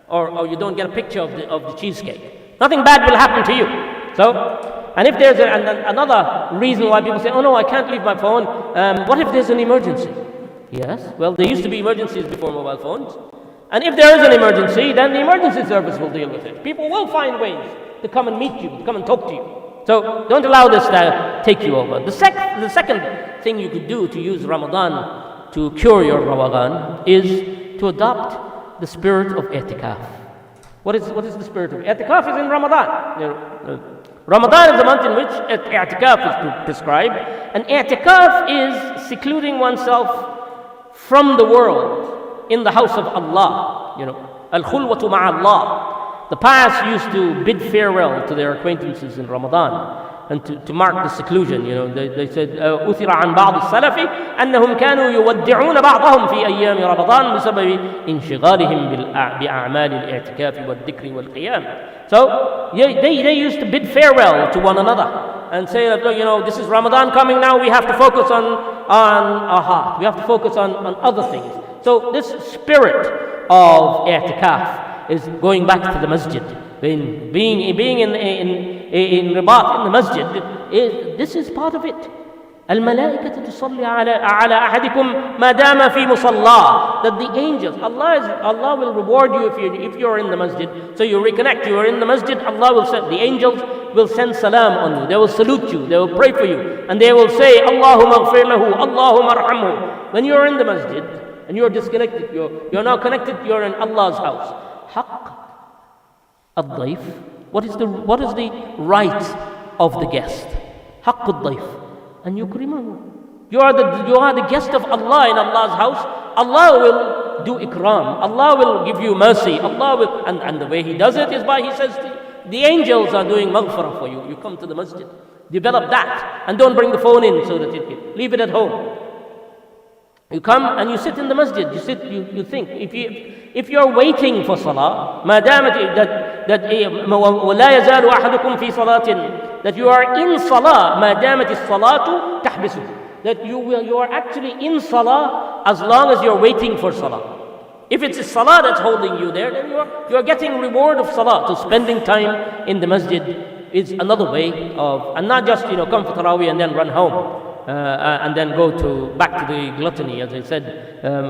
Or you don't get a picture of the cheesecake. Nothing bad will happen to you. So, and if there's another reason why people say, oh no, I can't leave my phone. What if there's an emergency? Yes, well, there used to be emergencies before mobile phones. And if there is an emergency, then the emergency service will deal with it. People will find ways to come and meet you, to come and talk to you. So don't allow this to take you over. The second thing you could do to use Ramadan to cure your Rawaghan is to adopt the spirit of i'tikaf. What is the spirit of i'tikaf? Is in Ramadan. Ramadan is the month in which i'tikaf is prescribed, and i'tikaf is secluding oneself from the world in the house of Allah. Al-khulwatu ma'allah. The pious used to bid farewell to their acquaintances in Ramadan. and to mark the seclusion. They said أثر عن بعض السلف أنهم كانوا يودعون بعضهم في أيام رمضان بسبب انشغالهم بأعمال الاعتكاف والذكر والقيام. So they used to bid farewell to one another and say that, this is Ramadan coming now, we have to focus on our heart, we have to focus on other things. So this spirit of i'tikaf is going back to the masjid. Being in ribat in the masjid, this is part of it. الملائكة تصلي على أحدكم ما دام في مصلاه. That the angels, Allah will reward you if you're in the masjid. So you reconnect, you are in the masjid, the angels will send salam on you. They will salute you, they will pray for you, and they will say, Allahumma ghfir lahu, Allahumma arhamhu. When you're in the masjid and you're disconnected, you're now connected, you're in Allah's house. Haqq al-dayf. What is the right of the guest? Haqq al-dayf. And yukrimahu. You are the guest of Allah in Allah's house. Allah will do ikram. Allah will give you mercy. Allah will, and the way He does it is by He says the angels are doing maghfirah for you. You come to the masjid. Develop that, and don't bring the phone in so that leave it at home. You come and you sit in the masjid. You sit. You think. If you're waiting for salah, ما دامت that ولا يزال أحدكم في صلاة, that you are in salah, ما دامت الصلاة تحبسه, that you are actually in salah as long as you're waiting for salah. If it's a salah that's holding you there, then you are getting reward of salah. So spending time in the masjid is another way of, and not just come for tarawih and then run home. And then go back to the gluttony, as I said.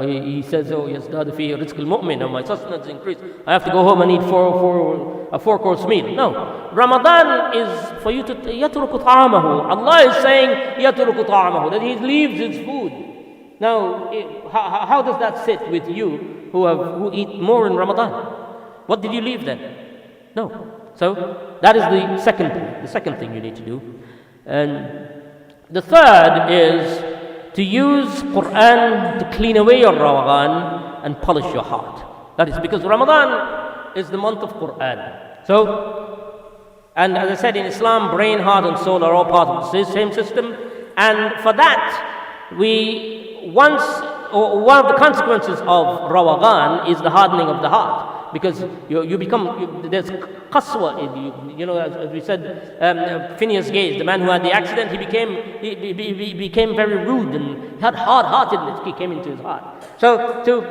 He says, "Oh, يزداد فيه رزق المؤمن." My sustenance increase. I have to go home and eat a 4-course meal. No, Ramadan is for you to يترك طعامه. Allah is saying يترك طعامه, that He leaves His food. Now, how does that sit with you who eat more in Ramadan? What did you leave then? No. So that is the second thing you need to do, and the third is to use Quran to clean away your Rawaghan and polish your heart. That is because Ramadan is the month of Quran. So, and as I said, in Islam, brain, heart and soul are all part of the same system. And for that, one of the consequences of Rawaghan is the hardening of the heart. Because you become, there's qaswa, as we said, Phineas Gage, the man who had the accident, he became very rude and had hard-heartedness, he came into his heart. So to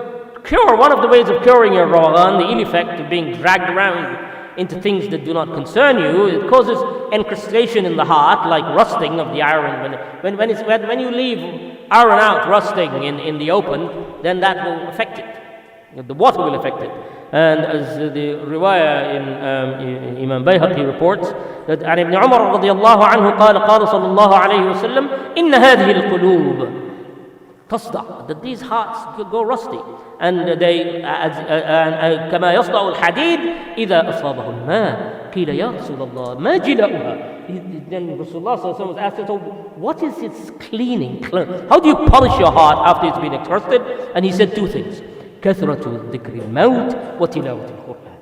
cure, one of the ways of curing your Rawaghan, the ill effect of being dragged around into things that do not concern you, it causes encrustation in the heart, like rusting of the iron. When you leave iron out rusting in the open, then that will affect it. The water will affect it. And as the riwayah in Imam Bayhaqi reports, that عن ابن عمر رضي الله عنه قال صلى الله عليه وسلم إن هذه القلوب تصدع, that these hearts go rusty, and they كما يصدع الحديد إذا أصابه الماء قيل يا رسول الله ما جلاؤها. Then Rasulullah sallallahu alaihi wasallam was asked, what is its cleaning? How do you polish your heart after it's been encrusted? And he said two things: كثرة ذكر الموت وتلاوة القرآن.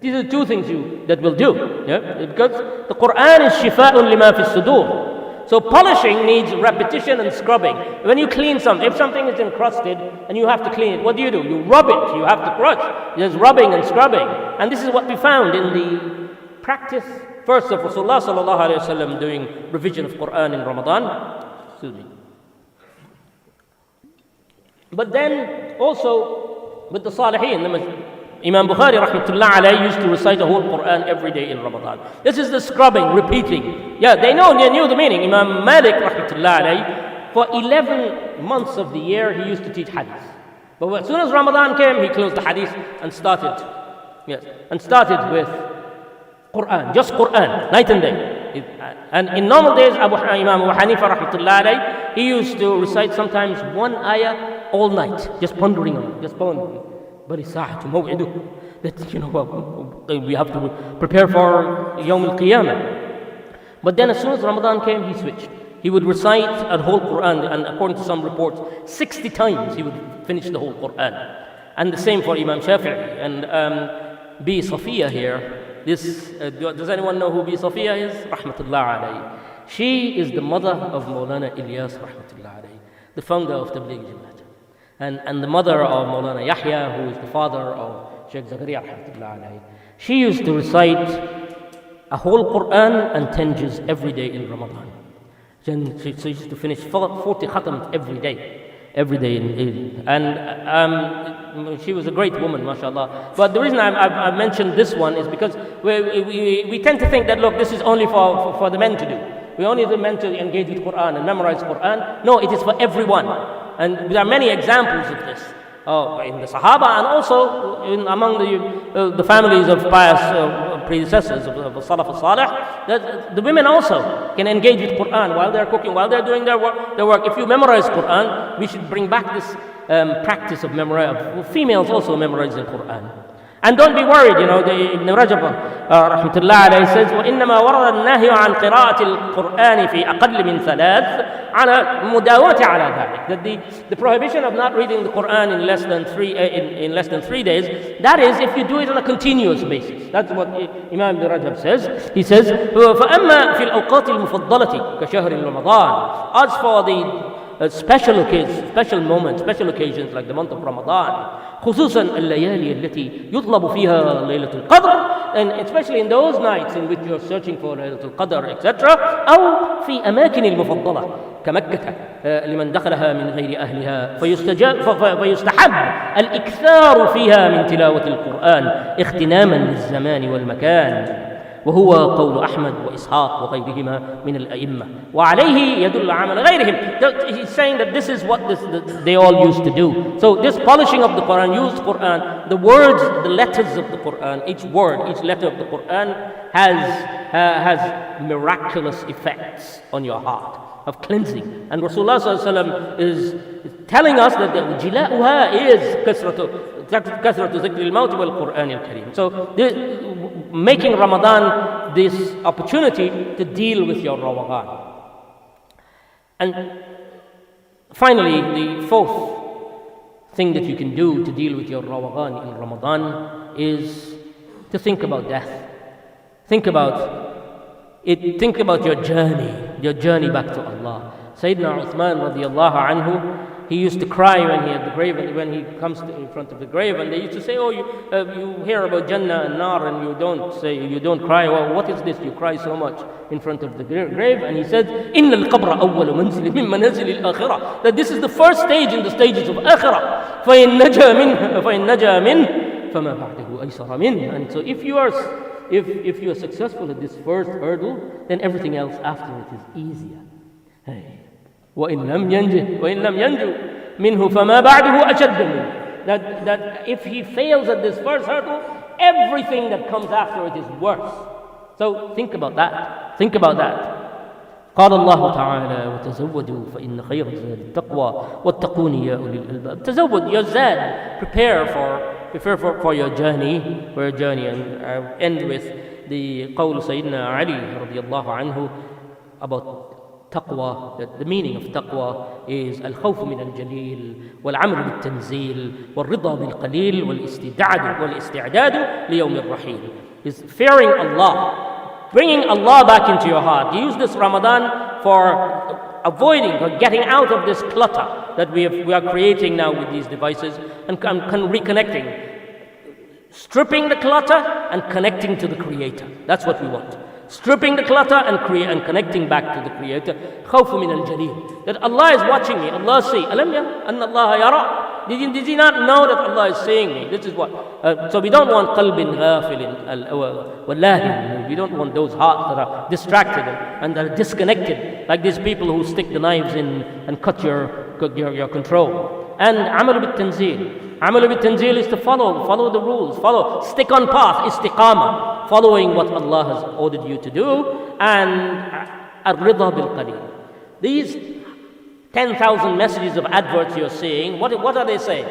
These are two things that will do. Yeah? Because the Quran is شفاء لما في الصدور. So polishing needs repetition and scrubbing. When you clean something, if something is encrusted and you have to clean it, what do? You rub it. You have to crush. There's rubbing and scrubbing. And this is what we found in the practice first of Rasulullah sallallahu alaihi wasallam doing revision of Quran in Ramadan. Excuse me. But then also with the Salihin, Imam Bukhari rahmatullah alayhi used to recite the whole Quran every day in Ramadan. This is the scrubbing, repeating. Yeah, they knew the meaning. Imam Malik rahmatullah alayhi, for 11 months of the year he used to teach hadith. But as soon as Ramadan came, he closed the hadith and started with Quran, just Quran, night and day. And in normal days, Imam Abu Hanifa rahmatullah alayhi, he used to recite sometimes one ayah all night, just pondering on it, just pondering. That we have to prepare for Yawm al-Qiyamah. But then as soon as Ramadan came, he switched. He would recite a whole Quran, and according to some reports, 60 times he would finish the whole Quran. And the same for Imam Shafi'i. And B. Safiya here, Does anyone know who Bi Safiya is? Rahmatullah alayhi. She is the mother of Maulana Ilyas Rahmatullah alayhi, the founder of Tabligh Jamaat, and the mother of Maulana Yahya, who is the father of Shaykh Zakaria Rahmatullah alayhi. She used to recite a whole Quran and 10 juz every day in Ramadan. She used to finish 40 khatams every day. And she was a great woman, mashallah. But the reason I mentioned this one is because we tend to think that, look, this is only for the men to do. We only the men to engage with Quran and memorize Quran. No, it is for everyone. And there are many examples of this. In the Sahaba and also among the families of pious predecessors of Salaf al-Salih, that the women also can engage with Quran while they're cooking, while they're doing their work. If you memorize Quran, we should bring back this practice of females also memorizing Quran. And don't be worried, Ibn Rajab rahmatullah alayhi says, وَإِنَّمَا وَرَدَ النَّهْيُ عَنْ قِرَاءَةِ الْقُرْآنِ فِي أَقَلِّ مِنْ ثَلَاثٍ عَلَى مُدَاوَةِ عَلَى ذَلِكَ. That the prohibition of not reading the Quran in less than 3 days, that is if you do it on a continuous basis. That's what Imam Ibn Rajab says. He says, فَأَمَّا فِي الْأَوْقَاتِ الْمُفَضَّلَةِ كَشَهْرِ رَمَضَانِ. As for the special occasions, special moments, special occasions like the month of Ramadan, خصوصا الليالي التي يطلب فيها ليلة القدر, and especially in those nights in which you're searching for ليلة القدر, etc. أو في أماكن المفضلة كمكة لمن دخلها من غير أهلها فيستحب الإكثار فيها من تلاوة القرآن اغتناما للزمان والمكان, وهو قول أحمد وإسحاق وغيرهما من الأئمة, وعليه يدل عمل غيرهم. He's saying that this is what they all used to do. So this polishing of the Quran, used Quran, the words, the letters of the Quran, each word, each letter of the Quran has miraculous effects on your heart of cleansing. And Rasulullah sallallahu alaihi wasallam is telling us that jila'uha is kasratu zikr al-maut wal Quran al-Kareem. So making Ramadan this opportunity to deal with your Rawaghan. And finally, the fourth thing that you can do to deal with your Rawaghan in Ramadan is to think about death. Think about it. Think about your journey back to Allah. Sayyidina Uthman radiallahu anhu, he used to cry when he at the grave, when he comes in front of the grave, and they used to say, "Oh, you hear about Jannah and Nar, and you don't cry. Well, what is this? You cry so much in front of the grave." And he said, "Inna al-qabra awwalu manzil min manazil al-akhirah." That this is the first stage in the stages of akhirah. فَإِن نَجَا مِنْ فَمَا بَعْدَهُ أَيْسَرَ مِنْ. And so if you are successful at this first hurdle, then everything else after it is easier. Hey. وَإِن لَمْ يَنْجُ مِنْهُ فَمَا بَعْدُهُ أَشَدُّ مِنْهُ. That if he fails at this first hurdle, everything that comes after it is worse. So think about that. قال الله تعالى وتزودوا فإن خير الزاد التقوى واتقون يا أولي الألباب. تزود, your zad, prepare for your journey, and I end with the قول سيدنا علي رضي الله عنه about taqwa, that the meaning of taqwa is الخوف من الجليل والعمل بالتنزيل والرضا بالقليل والاستعداد ليوم الرحيل. Is fearing Allah, bringing Allah back into your heart. Use this Ramadan for avoiding or getting out of this clutter that we are creating now with these devices, and reconnecting, stripping the clutter and connecting to the Creator. That's what we want. Stripping the clutter and connecting back to the Creator. خوف من الجليل, that Allah is watching me. Allah say, ألم يرى أن الله يرى. Did he not know that Allah is seeing me? This is what. So we don't want قلب غافل واللاهٍ. We don't want those hearts that are distracted and that are disconnected, like these people who stick the knives in and cut your control. And عمل بالتنزيل. عمل بالتنزيل is to follow the rules, stick on path, istiqamah, following what Allah has ordered you to do, and الرضا بالقليل. These 10,000 messages of adverts you're seeing, what are they saying?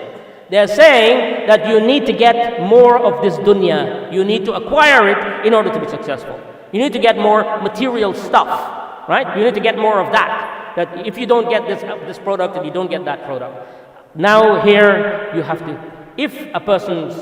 They're saying that you need to get more of this dunya. You need to acquire it in order to be successful. You need to get more material stuff, right? You need to get more of that. That if you don't get this product, and you don't get that product. Now here you have to, if a person's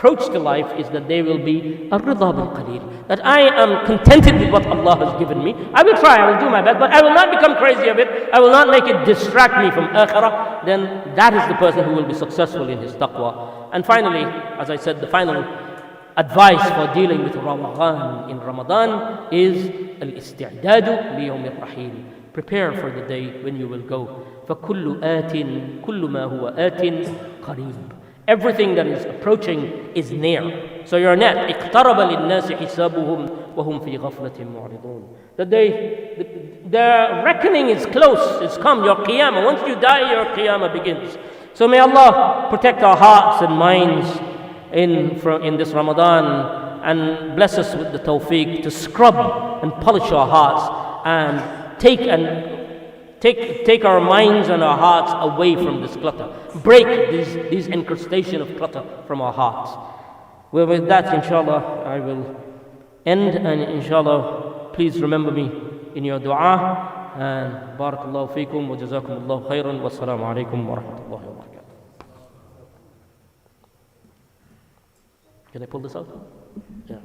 approach to life is that they will be ar-ridha bil qaleel. That I am contented with what Allah has given me. I will try, I will do my best, but I will not become crazy of it. I will not make it distract me from akhirah. Then that is the person who will be successful in his taqwa. And finally, as I said, the final advice for dealing with Rawaghan in Ramadan is al-isti'dadu li yawm al-rahil. Prepare for the day when you will go. فَكُلُّ آتٍ كُلُّ مَا هُوَ آتٍ قَرِيبٌ. Everything that is approaching is near. So you're net. اقترب للناس حسابهم وهم في غفلة معرضون. The day, the reckoning is close, it's come, your qiyamah. Once you die, your qiyamah begins. So may Allah protect our hearts and minds in this Ramadan and bless us with the tawfiq to scrub and polish our hearts and take our minds and our hearts away from this clutter. Break these incrustation of clutter from our hearts. Well, with that, inshallah, I will end, and inshallah, please remember me in your dua. And barakallahu feekum wa jazakumullahu khairan wa assalamu alaikum wa rahmatullahi wa barakatuh. Can I pull this out? Yeah.